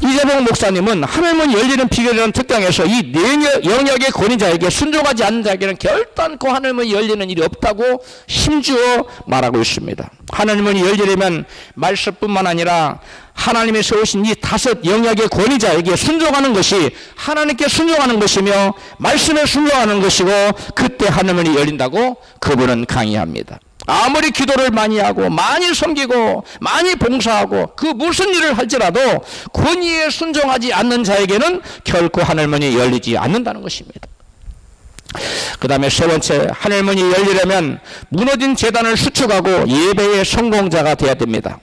이재봉 목사님은 하늘문 열리는 비결이라는 특강에서 이 네 영역의 권위자에게 순종하지 않는 자에게는 결단코 하늘문이 열리는 일이 없다고 힘주어 말하고 있습니다. 하늘문이 열리려면 말씀뿐만 아니라 하나님이 세우신 이 다섯 영역의 권위자에게 순종하는 것이 하나님께 순종하는 것이며 말씀에 순종하는 것이고 그때 하늘문이 열린다고 그분은 강의합니다. 아무리 기도를 많이 하고 많이 섬기고 많이 봉사하고 그 무슨 일을 할지라도 권위에 순종하지 않는 자에게는 결코 하늘문이 열리지 않는다는 것입니다. 그 다음에 세 번째, 하늘문이 열리려면 무너진 제단을 수축하고 예배의 성공자가 되어야 됩니다.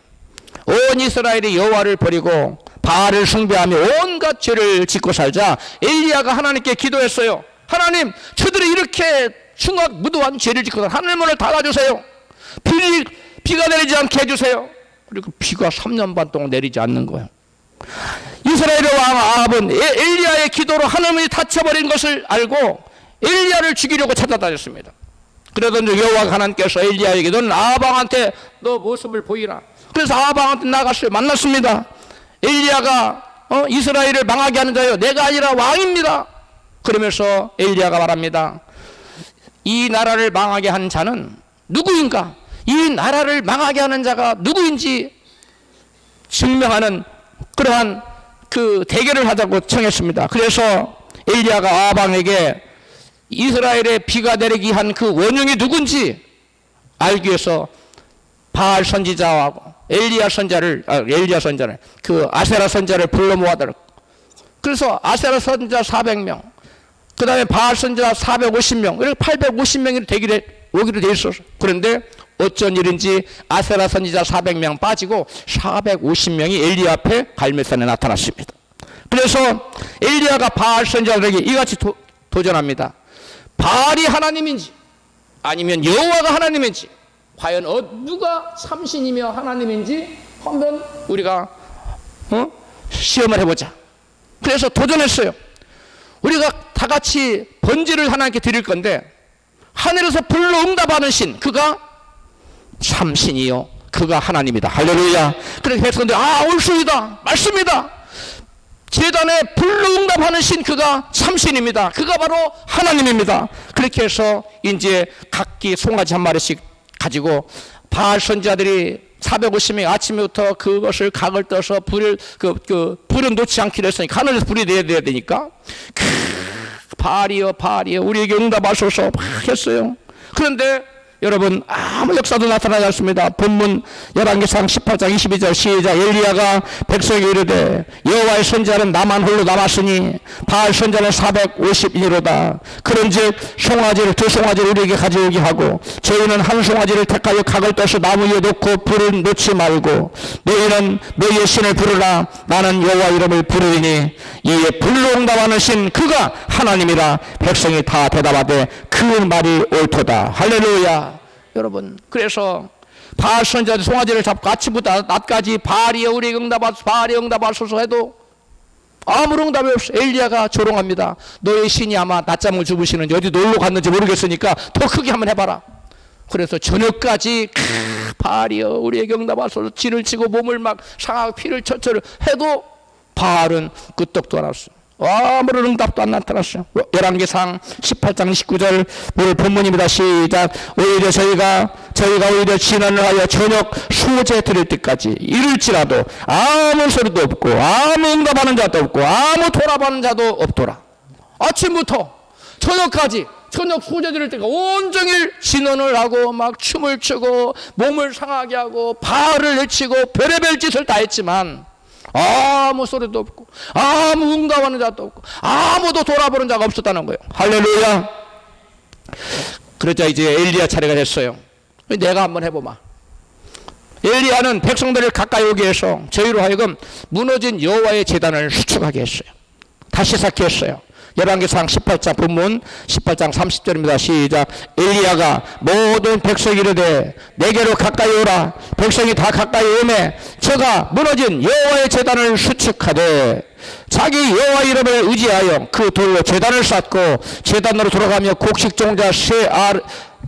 온 이스라엘이 여호와를 버리고 바알을 숭배하며 온갖 죄를 짓고 살자 엘리야가 하나님께 기도했어요. 하나님, 저들이 이렇게 흉악무도한 죄를 짓고 하늘문을 닫아주세요. 비가 내리지 않게 해주세요. 그리고 비가 3년 반 동안 내리지 않는 거예요. 이스라엘의 왕 아합은 엘리야의 기도로 하늘문이 닫혀버린 것을 알고 엘리야를 죽이려고 찾아다녔습니다. 그러던 여호와 하나님께서 엘리야에게 너는 아합 왕한테 너 모습을 보이라. 그래서 아합 왕한테 나갔어요. 만났습니다. 엘리야가 이스라엘을 망하게 하는 자요, 내가 아니라 왕입니다. 그러면서 엘리야가 말합니다. 이 나라를 망하게 한 자는 누구인가? 이 나라를 망하게 하는 자가 누구인지 증명하는 그러한 그 대결을 하자고 청했습니다. 그래서 엘리야가 아합 왕에게 이스라엘에 비가 내리게 한 그 원흉이 누군지 알기 위해서 바알 선지자하고 엘리야 선자를 그 아세라 선자를 불러 모아달라고. 그래서 아세라 선자 400명, 그 다음에 바알 선자 450명, 이렇게 850명이 오기로 돼 있었어. 그런데 어쩐 일인지 아세라 선지자 400명 빠지고 450명이 엘리야 앞에 갈멜산에 나타났습니다. 그래서 엘리야가 바알 선지자들에게 이같이 도전합니다. 바알이 하나님인지 아니면 여호와가 하나님인지 과연 누가 참신이며 하나님인지 한번 우리가 시험을 해보자. 그래서 도전했어요. 우리가 다 같이 번제를 하나님께 드릴 건데 하늘에서 불로 응답하는 신, 그가 참신이요 그가 하나님이다. 할렐루야. 그래서 백성들이 옳소이다, 맞습니다. 제단에 불로 응답하는 신, 그가 참신입니다. 그가 바로 하나님입니다. 그렇게 해서 이제 각기 송아지 한 마리씩 가지고 바알 선지자들이 450명 아침부터 그것을 각을 떠서 불을 놓지 않기로 했으니까 하늘에서 불이 내야 되니까 바알이여 우리에게 응답하소서 했어요. 그런데 여러분 아무 역사도 나타나지 않습니다. 본문 열왕기상 18장 22절 시작. 엘리야가 백성에게 이르되 여호와의 선지자는 나만 홀로 남았으니 바알 선지자는 450이로다. 그런즉 송아지를 두 송아지를 우리에게 가져오게 하고 저희는 한 송아지를 택하여 각을 떠서 나무 위에 놓고 불을 놓지 말고 너희는 너희의 신을 부르라. 나는 여호와 이름을 부르리니 이에 불로 응답하는 신 그가 하나님이라. 백성이 다 대답하되 그 말이 옳도다. 할렐루야. 여러분, 그래서 바알 선지자들 송아지를 잡고 아침부터 낮까지 바알이여 우리에게 응답하소서, 바알이 응답하소서 해도 아무런 응답이 없어. 엘리야가 조롱합니다. 너의 신이 아마 낮잠을 주무시는지 어디 놀러 갔는지 모르겠으니까 더 크게 한번 해봐라. 그래서 저녁까지 바알이여 우리에게 응답하소서 진을 치고 몸을 막 상하고 피를 철철 해도 바알은 끄떡도 안 왔어. 아무런 응답도 안 나타났어요. 열왕기상 18장 19절 오늘 본문입니다. 시작. 오히려 저희가 오히려 진언을 하여 저녁 수제 드릴 때까지 이를지라도 아무 소리도 없고 아무 응답하는 자도 없고 아무 돌아보는 자도 없더라. 아침부터 저녁까지 저녁 소재 드릴 때가 온종일 진언을 하고 막 춤을 추고 몸을 상하게 하고 바알을 외치고 별의별 짓을 다 했지만 아무 소리도 없고 아무 응답하는 자도 없고 아무도 돌아보는 자가 없었다는 거예요. 할렐루야. 그러자 이제 엘리야 차례가 됐어요. 내가 한번 해보마. 엘리야는 백성들을 가까이 오게 해서 저희로 하여금 무너진 여호와의 제단을 수축하게 했어요. 다시 쌓게 했어요. 열왕기상 18장 본문 18장 30절입니다. 시작. 엘리야가 모든 백성이 이르되 내게로 가까이 오라. 백성이 다 가까이 오매 저가 무너진 여호와의 제단을 수축하되 자기 여호와 이름을 의지하여 그 돌로 제단을 쌓고 제단으로 돌아가며 곡식 종자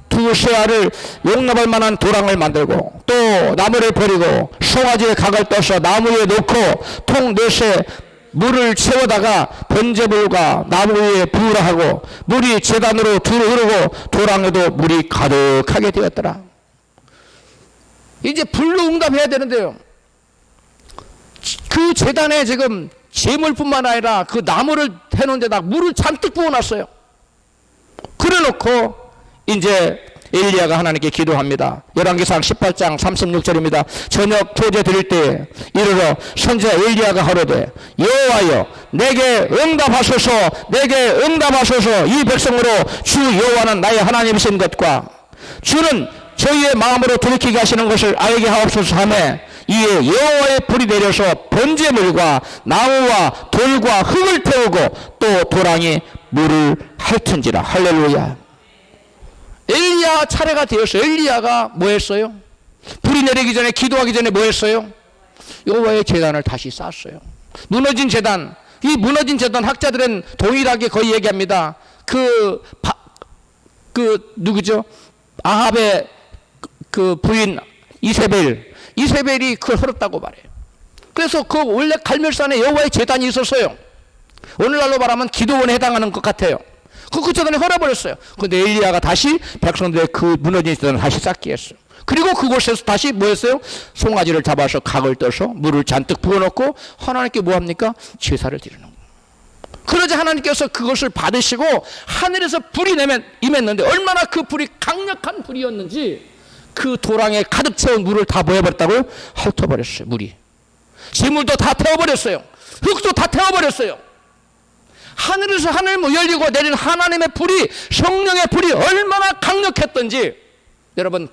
두 쇠알을 용납할 만한 도랑을 만들고 또 나무를 버리고 송아지에 각을 떠서 나무 위에 놓고 통 넷에 물을 채워다가 번제물과 나무 위에 부으라 하고 물이 제단으로 두루 흐르고 도랑에도 물이 가득하게 되었더라. 이제 불로 응답해야 되는데요. 그 제단에 지금 제물뿐만 아니라 그 나무를 해놓은 데다 물을 잔뜩 부어놨어요. 그래놓고 이제 엘리야가 하나님께 기도합니다. 열왕기상 18장 36절입니다. 저녁 소재 드릴 때에 이르러 선지자 엘리야가 하로되 여호와여 내게 응답하소서 내게 응답하소서. 이 백성으로 주 여호와는 나의 하나님이신 것과 주는 저희의 마음으로 돌이키게 하시는 것을 알게 하옵소서 하매 이에 여호와의 불이 내려서 번제물과 나무와 돌과 흙을 태우고 또 도랑이 물을 핥은지라. 할렐루야. 엘리야 차례가 되었어요. 엘리야가 뭐 했어요? 불이 내리기 전에 기도하기 전에 뭐 했어요? 여호와의 제단을 다시 쌓았어요. 무너진 제단. 이 무너진 제단 학자들은 동일하게 거의 얘기합니다. 누구죠? 아합의 그 부인 이세벨이 그걸 헐었다고 말해요. 그래서 그 원래 갈멜산에 여호와의 제단이 있었어요. 오늘날로 말하면 기도원에 해당하는 것 같아요. 그 제단을 헐어버렸어요. 근데 엘리야가 다시 백성들의 그 무너진 제단을 다시 쌓게 했어요. 그리고 그곳에서 다시 뭐 했어요? 송아지를 잡아서 각을 떠서 물을 잔뜩 부어놓고 하나님께 뭐 합니까? 제사를 드리는 거예요. 그러자 하나님께서 그것을 받으시고 하늘에서 불이 임했는데 얼마나 그 불이 강력한 불이었는지 그 도랑에 가득 채운 물을 다 뭐해버렸다고요? 핥아버렸어요. 물이. 재물도 다 태워버렸어요. 흙도 다 태워버렸어요. 하늘에서 하늘 열리고 내린 하나님의 불이, 성령의 불이 얼마나 강력했던지 여러분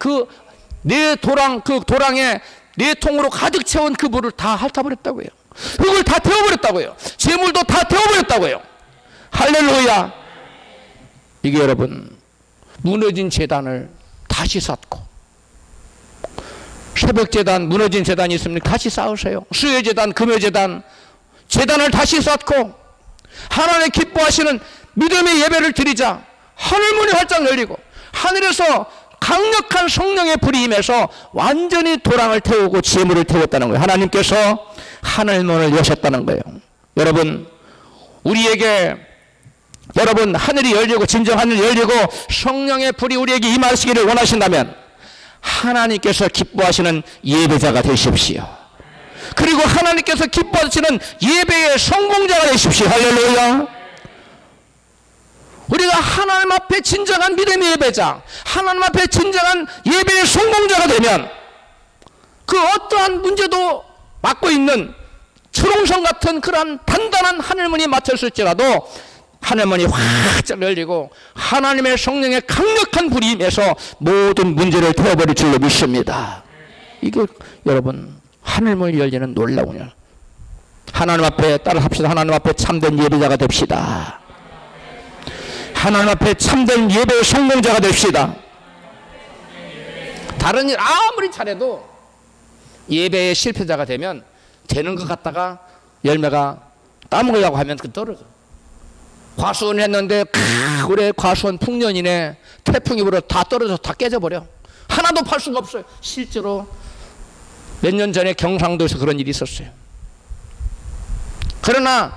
네 도랑에 네 통으로 가득 채운 그 물을 다 핥아버렸다고요. 흙을 다 태워버렸다고요. 재물도 다 태워버렸다고요. 할렐루야. 이게 여러분 무너진 제단을 다시 쌓고 새벽제단 무너진 제단이 있으면 다시 쌓으세요. 수요제단 금요제단을 다시 쌓고 하나님 기뻐하시는 믿음의 예배를 드리자. 하늘문이 활짝 열리고 하늘에서 강력한 성령의 불이 임해서 완전히 도랑을 태우고 재물을 태웠다는 거예요. 하나님께서 하늘문을 여셨다는 거예요. 여러분 우리에게 여러분 하늘이 열리고 진정 하늘이 열리고 성령의 불이 우리에게 임하시기를 원하신다면 하나님께서 기뻐하시는 예배자가 되십시오. 그리고 하나님께서 기뻐하시는 예배의 성공자가 되십시오. 할렐루야. 우리가 하나님 앞에 진정한 믿음의 예배자, 하나님 앞에 진정한 예배의 성공자가 되면 그 어떠한 문제도 막고 있는 철옹성 같은 그러한 단단한 하늘문이 막혔을지라도 하늘문이 활짝 열리고 하나님의 성령의 강력한 불이 임해서 모든 문제를 태워버릴 줄로 믿습니다. 이게 여러분 하늘문이 열리는 놀라운 하나님 앞에 따라합시다. 하나님 앞에 참된 예배자가 됩시다. 하나님 앞에 참된 예배의 성공자가 됩시다. 다른 일 아무리 잘해도 예배의 실패자가 되면 되는 것 같다가 열매가 따먹으려고 하면 그 떨어져. 과수원 했는데 올해 과수원 풍년이네. 태풍이 불어 다 떨어져서 다 깨져버려. 하나도 팔 수가 없어요. 실제로 몇 년 전에 경상도에서 그런 일이 있었어요. 그러나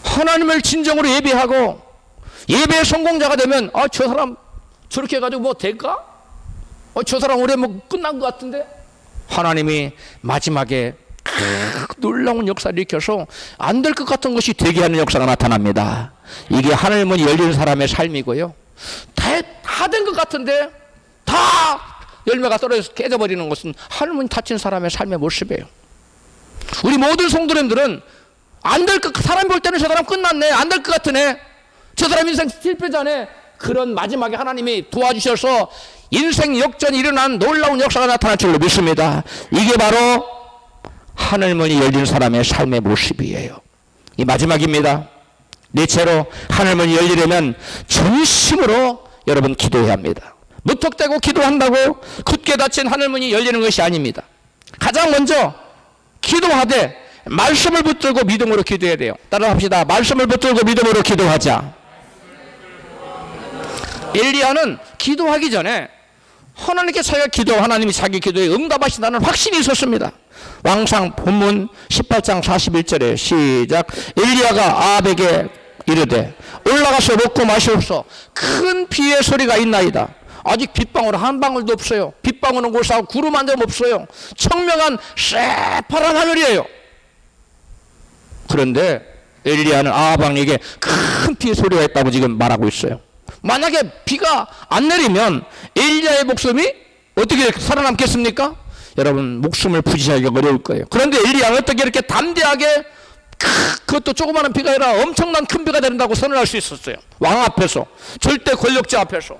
하나님을 진정으로 예배하고 예배의 성공자가 되면 저 사람 저렇게 해가지고 뭐 될까? 저 사람 올해 뭐 끝난 것 같은데? 하나님이 마지막에 놀라운 역사를 일으켜서 안 될 것 같은 것이 되게 하는 역사가 나타납니다. 이게 하늘 문이 열리는 사람의 삶이고요. 다 된 것 같은데 다 열매가 떨어져서 깨져버리는 것은 하늘 문이 닫힌 사람의 삶의 모습이에요. 우리 모든 성도님들은 안 될 것, 사람 볼 때는 저 사람 끝났네, 안 될 것 같으네, 저 사람 인생 실패자네, 그런 마지막에 하나님이 도와주셔서 인생 역전이 일어난 놀라운 역사가 나타날 줄로 믿습니다. 이게 바로 하늘문이 열린 사람의 삶의 모습이에요. 이 마지막입니다. 넷째로 하늘문이 열리려면 전심으로 여러분 기도해야 합니다. 무턱대고 기도한다고 굳게 닫힌 하늘문이 열리는 것이 아닙니다. 가장 먼저 기도하되 말씀을 붙들고 믿음으로 기도해야 돼요. 따라합시다. 말씀을 붙들고 믿음으로 기도하자. 엘리야는 기도하기 전에 하나님께 자기가 하나님이 자기 기도에 응답하신다는 확신이 있었습니다. 왕상 본문 18장 41절에 시작. 엘리야가 아합에게 이르되 올라가서 먹고 마시옵소. 큰 비의 소리가 있나이다. 아직 빗방울 한 방울도 없어요. 빗방울은 고사하고 구름 한 점 없어요. 청명한 새파란 하늘이에요. 그런데 엘리야는 아합 왕에게 큰 비의 소리가 있다고 지금 말하고 있어요. 만약에 비가 안 내리면 엘리야의 목숨이 어떻게 살아남겠습니까? 여러분, 목숨을 부지하기 어려울 거예요. 그런데 엘리야는 어떻게 이렇게 담대하게 그것도 조그마한 비가 아니라 엄청난 큰 비가 내린다고 선언할 수 있었어요. 왕 앞에서, 절대 권력자 앞에서.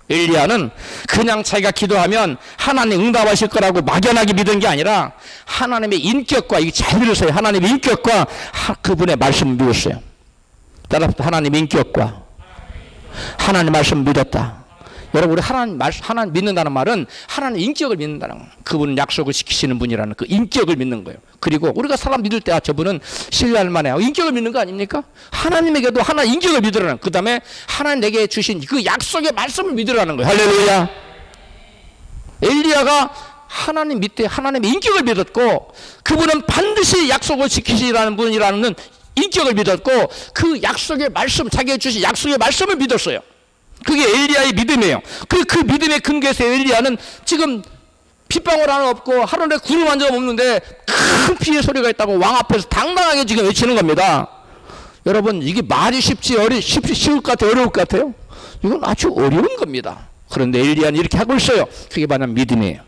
엘리야는 그냥 자기가 기도하면 하나님 응답하실 거라고 막연하게 믿은 게 아니라 하나님의 인격과, 이게 잘 들으세요. 하나님의 인격과 그분의 말씀을 믿었어요. 따라서 하나님의 인격과 하나님 말씀 믿었다. 여러분, 우리 하나님 믿는다는 말은 하나님 인격을 믿는다는 거예요. 그분은 약속을 지키시는 분이라는 그 인격을 믿는 거예요. 그리고 우리가 사람 믿을 때 저분은 신뢰할 만해요. 인격을 믿는 거 아닙니까? 하나님에게도 하나님 인격을 믿으라는, 그 다음에 하나님 내게 주신 그 약속의 말씀을 믿으라는 거예요. 할렐루야. 엘리야가 하나님 밑에 하나님의 인격을 믿었고, 그분은 반드시 약속을 지키시라는 분이라는 인격을 믿었고, 그 약속의 말씀, 자기가 주신 약속의 말씀을 믿었어요. 그게 엘리야의 믿음이에요. 그 믿음의 근거에서 엘리야는 지금 빗방울 하나 없고 하늘에 구름 한 점 없는데 큰 비의 소리가 있다고 왕 앞에서 당당하게 지금 외치는 겁니다. 여러분, 이게 말이 쉬울 것 같아요? 어려울 것 같아요? 이건 아주 어려운 겁니다. 그런데 엘리야는 이렇게 하고 있어요. 그게 바로 믿음이에요.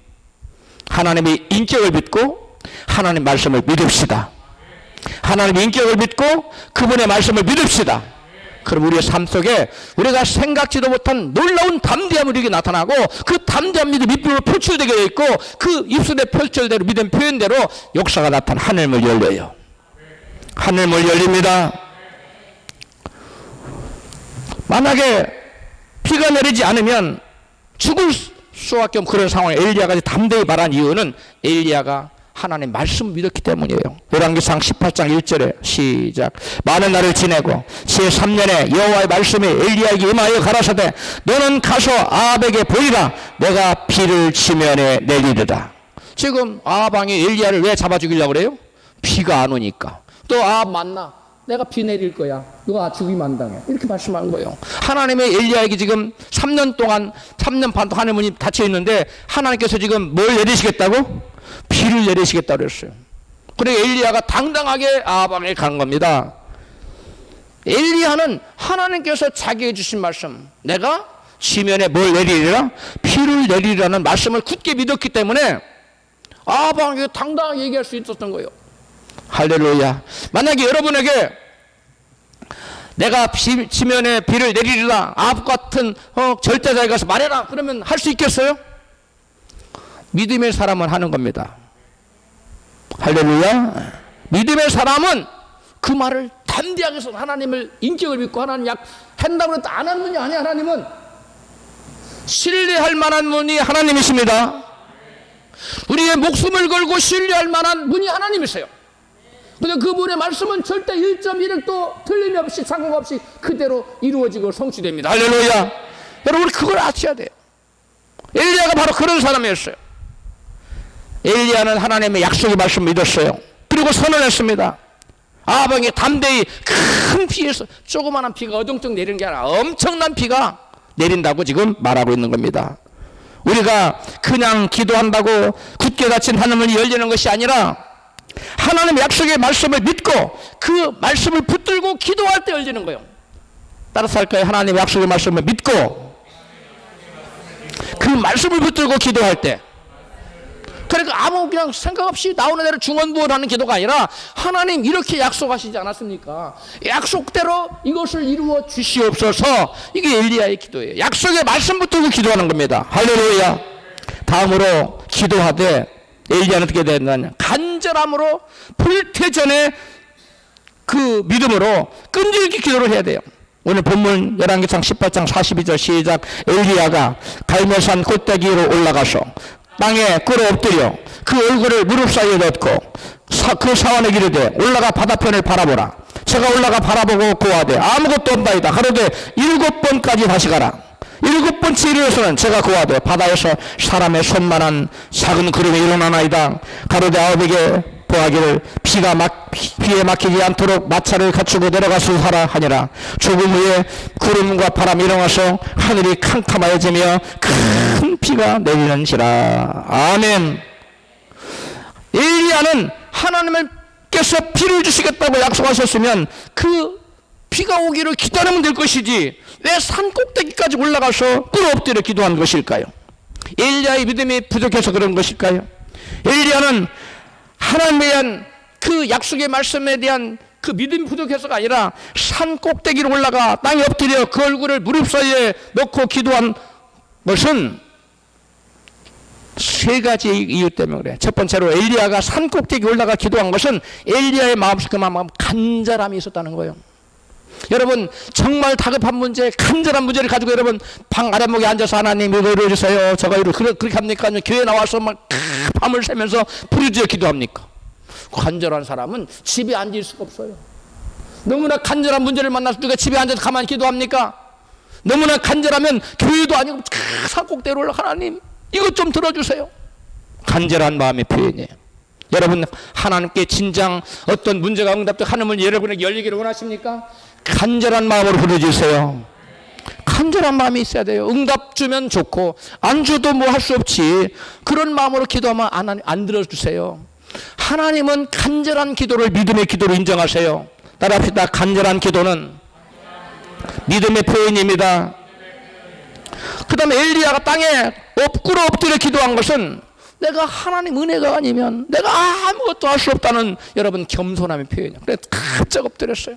하나님의 인격을 믿고 하나님 말씀을 믿읍시다. 하나님의 인격을 믿고 그분의 말씀을 믿읍시다. 그럼 우리의 삶 속에 우리가 생각지도 못한 놀라운 담대함이 우리에게 나타나고, 그 담대한 믿음 입술로 표출되게 되어 있고, 그 입술에 표출대로 믿음 표현대로 역사가 나타나 하늘문 열려요. 하늘문 열립니다. 만약에 비가 내리지 않으면 죽을 수밖에 없는 그런 상황에 엘리야가 담대히 말한 이유는 엘리야가 하나님 말씀을 믿었기 때문이에요. 열왕기상 18장 1절에 시작. 많은 날을 지내고 제3년에 여호와의 말씀이 엘리야에게 임하여 가라사대 너는 가서 아합에게 보이라. 내가 비를 지면에 내리리라. 지금 아합 왕이 엘리야를 왜 잡아 죽이려고 그래요? 비가 안 오니까. 또 아합 만나, 내가 비 내릴 거야, 너가 죽이면 안 당해, 이렇게 말씀한 거예요. 하나님의 엘리야에게 지금 3년 동안, 3년 반 동안 하늘문이 닫혀 있는데 하나님께서 지금 뭘 내리시겠다고? 비를 내리시겠다고 그랬어요. 그래서 엘리야가 당당하게 아합 왕에게 간 겁니다. 엘리야는 하나님께서 자기에게 주신 말씀, 내가 지면에 뭘 내리리라? 비를 내리리라는 말씀을 굳게 믿었기 때문에 아합 왕에게 당당하게 얘기할 수 있었던 거예요. 할렐루야. 만약에 여러분에게 내가 지면에 비를 내리리라, 아합 같은 절대자에 가서 말해라, 그러면 할 수 있겠어요? 믿음의 사람은 하는 겁니다. 할렐루야. 믿음의 사람은 그 말을 담대하게 해서 하나님을 인격을 믿고 하나님 한다고 해도 안 하는 분이 아니야. 하나님은 신뢰할 만한 분이 하나님이십니다. 우리의 목숨을 걸고 신뢰할 만한 분이 하나님이세요. 근데 그분의 말씀은 절대 1.1획도 틀림없이 상관없이 그대로 이루어지고 성취됩니다. 할렐루야. 여러분, 그걸 아셔야 돼요. 엘리야가 바로 그런 사람이었어요. 엘리야는 하나님의 약속의 말씀을 믿었어요. 그리고 선언했습니다. 아합 왕이 담대히 큰 비에서 조그마한 비가 어정쩡 내리는 게 아니라 엄청난 비가 내린다고 지금 말하고 있는 겁니다. 우리가 그냥 기도한다고 굳게 닫힌 하늘문이 열리는 것이 아니라 하나님의 약속의 말씀을 믿고 그 말씀을 붙들고 기도할 때 열리는 거예요. 따라서 할까요? 하나님의 약속의 말씀을 믿고 그 말씀을 붙들고 기도할 때. 그러니까 아무 그냥 생각 없이 나오는 대로 중언부언하는 기도가 아니라 하나님 이렇게 약속하시지 않았습니까? 약속대로 이것을 이루어 주시옵소서. 이게 엘리야의 기도예요. 약속의 말씀 붙들고 기도하는 겁니다. 할렐루야. 다음으로 기도하되 엘리야는 어떻게 된다냐? 간절함으로 불태전에 그 믿음으로 끈질기 기도를 해야 돼요. 오늘 본문 열왕기상 18장 42절 시작. 엘리야가 갈멜산 꼭대기로 올라가서 땅에 꿇어 엎드려 그 얼굴을 무릎 사이에 넣고 그 사원에게 이르되 올라가 바다편을 바라보라. 제가 올라가 바라보고 고하되 아무것도 없나이다. 가로되 7번까지 다시 가라. 7번째 이르러서는 제가 고하되 바다에서 사람의 손만한 작은 구름이 일어나나이다. 가로되 9에게 보하기를 비에 막히지 않도록 마차를 갖추고 내려가서 하라 하니라. 조금 후에 구름과 바람이 일어나서 하늘이 캄캄하여지며 큰 비가 내리는지라. 아멘. 엘리야는 하나님께서 비를 주시겠다고 약속하셨으면 그 비가 오기를 기다리면 될 것이지 왜 산 꼭대기까지 올라가서 꿇어 엎드려 기도한 것일까요? 엘리야의 믿음이 부족해서 그런 것일까요? 엘리야는 하나님에 대한 그 약속의 말씀에 대한 그 믿음이 부족해서가 아니라 산 꼭대기로 올라가 땅에 엎드려 그 얼굴을 무릎 사이에 넣고 기도한 것은 세 가지 이유 때문에 그래. 첫 번째로 엘리야가 산 꼭대기 올라가 기도한 것은 엘리야의 마음속에 그만큼 간절함이 있었다는 거예요. 여러분 정말 다급한 문제, 간절한 문제를 가지고 여러분 방 아랫목에 앉아서 하나님 이거 이루어주세요. 저가 그렇게 합니까? 아니면 교회 나와서 막 밤을 새면서 부르짖어 기도합니까? 간절한 사람은 집에 앉을 수가 없어요. 너무나 간절한 문제를 만나서 누가 집에 앉아서 가만히 기도합니까? 너무나 간절하면 교회도 아니고 산꼭대기로 올라 하나님 이것 좀 들어주세요. 간절한 마음의 표현이에요. 여러분 하나님께 진정 어떤 문제가 응답도 하나님을 여러분에게 열리기를 원하십니까? 간절한 마음으로 부르짖으세요. 간절한 마음이 있어야 돼요. 응답 주면 좋고 안 줘도 뭐 할 수 없지. 그런 마음으로 기도하면 안 들어주세요. 하나님은 간절한 기도를 믿음의 기도로 인정하세요. 따라합시다. 간절한 기도는 믿음의 표현입니다. 그 다음에 엘리야가 땅에 꿇어 엎드려 기도한 것은 내가 하나님 은혜가 아니면 내가 아무것도 할 수 없다는 여러분 겸손함의 표현이에요. 그래서 납작 엎드렸어요.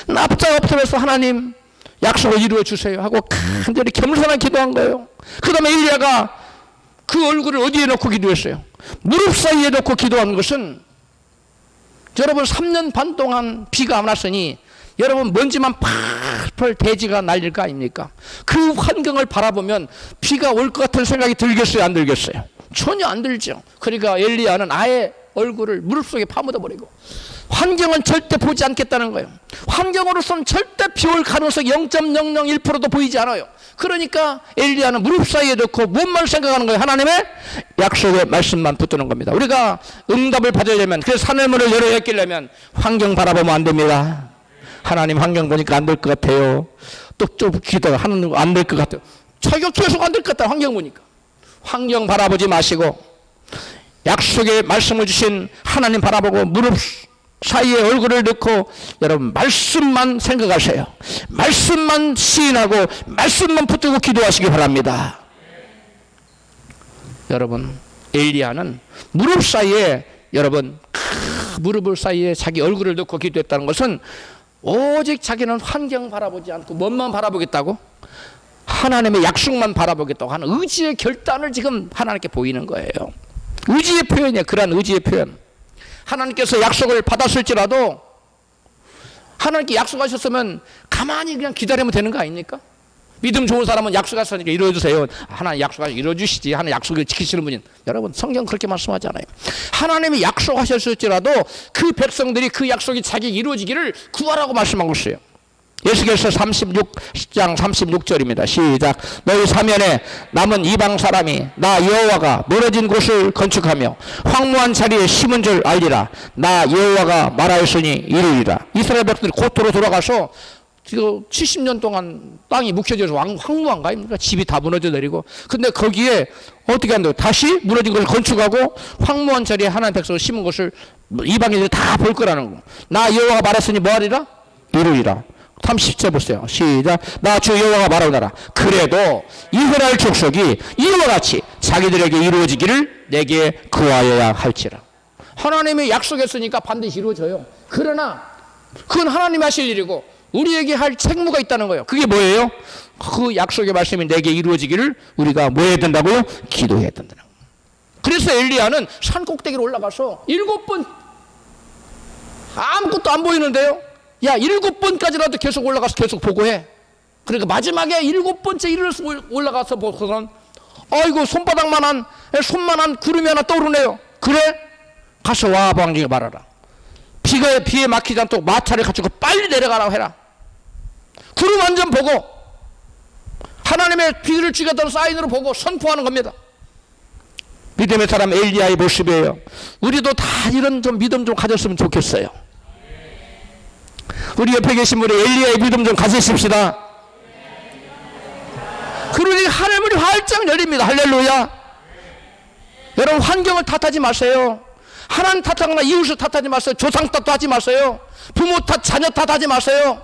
납작 엎드려서 하나님 약속을 이루어 주세요 하고 간절히 겸손한 기도한 거예요. 그 다음에 엘리야가 그 얼굴을 어디에 놓고 기도했어요? 무릎 사이에 놓고 기도한 것은 여러분 3년 반 동안 비가 안 왔으니 여러분 먼지만 펄펄 대지가 날릴 거 아닙니까? 그 환경을 바라보면 비가 올 것 같은 생각이 들겠어요? 안 들겠어요? 전혀 안 들죠. 그러니까 엘리야는 아예 얼굴을 무릎 속에 파묻어 버리고 환경은 절대 보지 않겠다는 거예요. 환경으로서는 절대 비 올 가능성이 0.001%도 보이지 않아요. 그러니까 엘리야는 무릎 사이에 넣고 무엇만 생각하는 거예요? 하나님의 약속의 말씀만 붙드는 겁니다. 우리가 응답을 받으려면 그래서 하늘 문을 열어 엮이려면 환경 바라보면 안 됩니다. 하나님 환경 보니까 안 될 것 같아요. 또 좀 기도가 하는 거 안 될 것 같아요. 자기가 계속 안 될 것 같다. 환경 보니까. 환경 바라보지 마시고 약속의 말씀을 주신 하나님 바라보고 무릎 사이에 얼굴을 넣고 여러분 말씀만 생각하세요. 말씀만 시인하고 말씀만 붙들고 기도하시기 바랍니다. 여러분 엘리야는 무릎 사이에 여러분 무릎을 사이에 자기 얼굴을 넣고 기도했다는 것은 오직 자기는 환경 바라보지 않고 뭔만 바라보겠다고? 하나님의 약속만 바라보겠다고 하는 의지의 결단을 지금 하나님께 보이는 거예요. 의지의 표현이에요. 그러한 의지의 표현. 하나님께서 약속을 받았을지라도 하나님께 약속하셨으면 가만히 그냥 기다리면 되는 거 아닙니까? 믿음 좋은 사람은 약속하셨으니까 이루어주세요. 하나님 약속하시고 이루어주시지. 하나님 약속을 지키시는 분인 여러분 성경 그렇게 말씀하지 않아요. 하나님이 약속하셨을지라도 그 백성들이 그 약속이 자기 이루어지기를 구하라고 말씀하고 있어요. 예수께서 36장 36절입니다. 시작. 너희 사면에 남은 이방 사람이 나 여호와가 무너진 곳을 건축하며 황무한 자리에 심은 줄 알리라. 나 여호와가 말하였으니 이루리라. 이스라엘 백성들이 고토로 돌아가서 지금 70년 동안 땅이 묵혀져서 황무한 거 아닙니까? 집이 다 무너져 내리고. 근데 거기에 어떻게 한다고? 다시 무너진 것을 건축하고 황무한 자리에 하나님 백성을 심은 것을 이방인들이 다 볼 거라는 거. 나 여호와가 말했으니 뭐하리라? 이루리라. 30절 보세요. 시작. 나 주 여호와가 말하노라. 그래도 이스라엘 족속이 이와 같이 자기들에게 이루어지기를 내게 구하여야 할지라. 하나님이 약속했으니까 반드시 이루어져요. 그러나 그건 하나님이 하실 일이고 우리에게 할 책무가 있다는 거예요. 그게 뭐예요? 그 약속의 말씀이 내게 이루어지기를 우리가 뭐 해야 된다고요? 기도해야 된다는 거예요. 그래서 엘리야는 산 꼭대기로 올라가서 7번 아무것도 안 보이는데요. 야, 7번까지라도 계속 올라가서 계속 보고해. 그러니까 마지막에 7번째 이르러서 올라가서 보고선 아이고 손만한 구름이 하나 떠오르네요. 그래? 가서 와 왕에게 말하라. 비에 막히지 않도록 마차를 갖추고 빨리 내려가라고 해라. 구름 완전 보고 하나님의 비를 주겠다는 사인으로 보고 선포하는 겁니다. 믿음의 사람 엘리야의 모습이에요. 우리도 다 이런 좀 믿음 좀 가졌으면 좋겠어요. 우리 옆에 계신 분이 엘리야의 믿음 좀 가지십시다. 그러니 하늘문이 활짝 열립니다. 할렐루야. 여러분 환경을 탓하지 마세요. 하나님 탓하거나 이웃을 탓하지 마세요. 조상 탓도 하지 마세요. 부모 탓, 자녀 탓하지 마세요.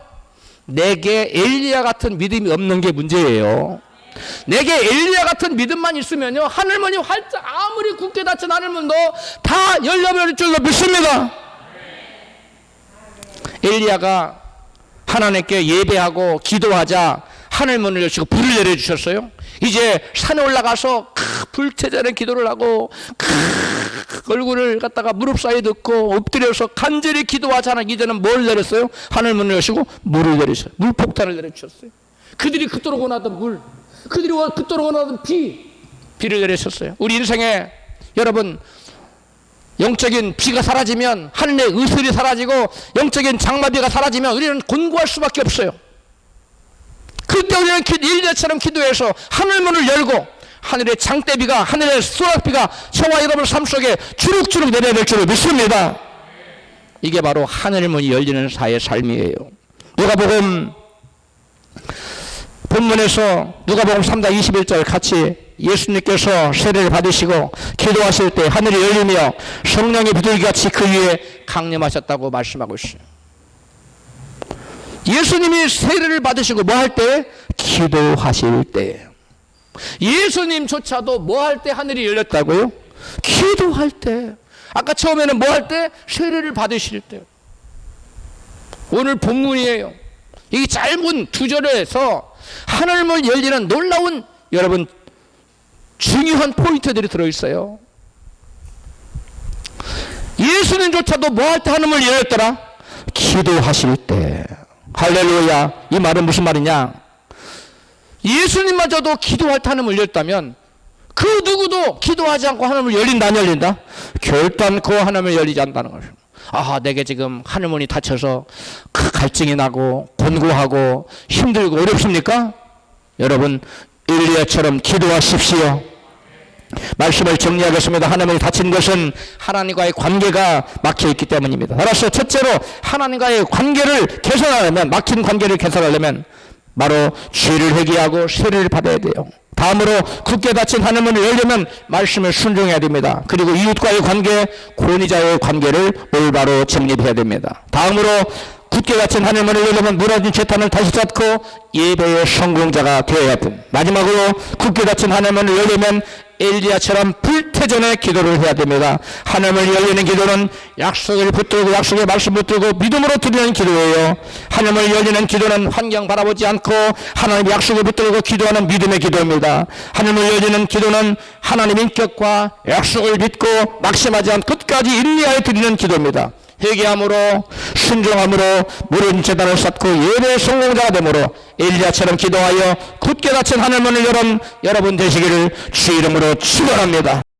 내게 엘리야 같은 믿음이 없는 게 문제예요. 내게 엘리야 같은 믿음만 있으면요 하늘문이 활짝 아무리 굳게 닫힌 하늘문도 다 열려버릴 줄로 믿습니다. 엘리야가 하나님께 예배하고 기도하자 하늘문을 여시고 불을 내려주셨어요. 이제 산에 올라가서 불태자는 기도를 하고 얼굴을 갖다가 무릎 사이에 넣고 엎드려서 간절히 기도하자는 이제는 뭘 내렸어요? 하늘문을 여시고 물을 내리셨어요. 물폭탄을 내려주셨어요. 그들이 그토록 원하던 물, 그들이 그토록 원하던 비를 내리셨어요. 우리 인생에 여러분 영적인 비가 사라지면 하늘의 의술이 사라지고 영적인 장마비가 사라지면 우리는 곤고할 수밖에 없어요. 그때 우리는 엘리야처럼 기도해서 하늘문을 열고 하늘의 장대비가 하늘의 소낙비가 저와 여러분 삶 속에 주룩주룩 내려야 될 줄을 믿습니다. 이게 바로 하늘문이 열리는 사의 삶이에요. 누가복음 본문에서 누가복음 3장 21절 같이 예수님께서 세례를 받으시고 기도하실 때 하늘이 열리며 성령의 비둘기같이 그 위에 강림하셨다고 말씀하고 있어요. 예수님이 세례를 받으시고 뭐 할 때? 기도하실 때. 예수님조차도 뭐 할 때 하늘이 열렸다고요? 기도할 때. 아까 처음에는 뭐 할 때? 세례를 받으실 때. 오늘 본문이에요. 이 짧은 두 절에서 하늘문 열리는 놀라운 여러분 중요한 포인트들이 들어있어요. 예수님조차도 뭐 할 때 하늘문을 열렸더라? 기도하실 때. 할렐루야. 이 말은 무슨 말이냐? 예수님마저도 기도할 때 하늘문을 열렸다면 그 누구도 기도하지 않고 하늘문을 열린다 안 열린다? 결단코 하늘문을 열리지 않는다는 것입니다. 아, 내게 지금 하늘문이 닫혀서 갈증이 나고 곤고하고 힘들고 어렵습니까? 여러분 엘리야처럼 기도하십시오. 말씀을 정리하겠습니다. 하나님이 닫힌 것은 하나님과의 관계가 막혀있기 때문입니다. 따라서 첫째로 하나님과의 관계를 개선하려면, 막힌 관계를 개선하려면 바로 죄를 회개하고 세례를 받아야 돼요. 다음으로 굳게 닫힌 하늘문을 열려면 말씀을 순종해야 됩니다. 그리고 이웃과의 관계, 권위자의 관계를 올바로 정립해야 됩니다. 다음으로 굳게 닫힌 하늘문을 열려면 무너진 재탄을 다시 쌓고 예배의 성공자가 되어야 됩니다. 마지막으로 굳게 닫힌 하늘문을 열려면 엘리야처럼 불태전의 기도를 해야 됩니다. 하늘문을 열리는 기도는 약속을 붙들고 약속의 말씀 붙들고 믿음으로 드리는 기도예요. 하늘문을 열리는 기도는 환경 바라보지 않고 하나님의 약속을 붙들고 기도하는 믿음의 기도입니다. 하늘문을 열리는 기도는 하나님 인격과 약속을 믿고 낙심하지 않고 끝까지 인내하여 드리는 기도입니다. 회개함으로 순종함으로 무릇 재단을 쌓고 예배의 성공자가 되므로 엘리야처럼 기도하여 굳게 닫힌 하늘문을 열은 여러분 되시기를 주 이름으로 축원합니다.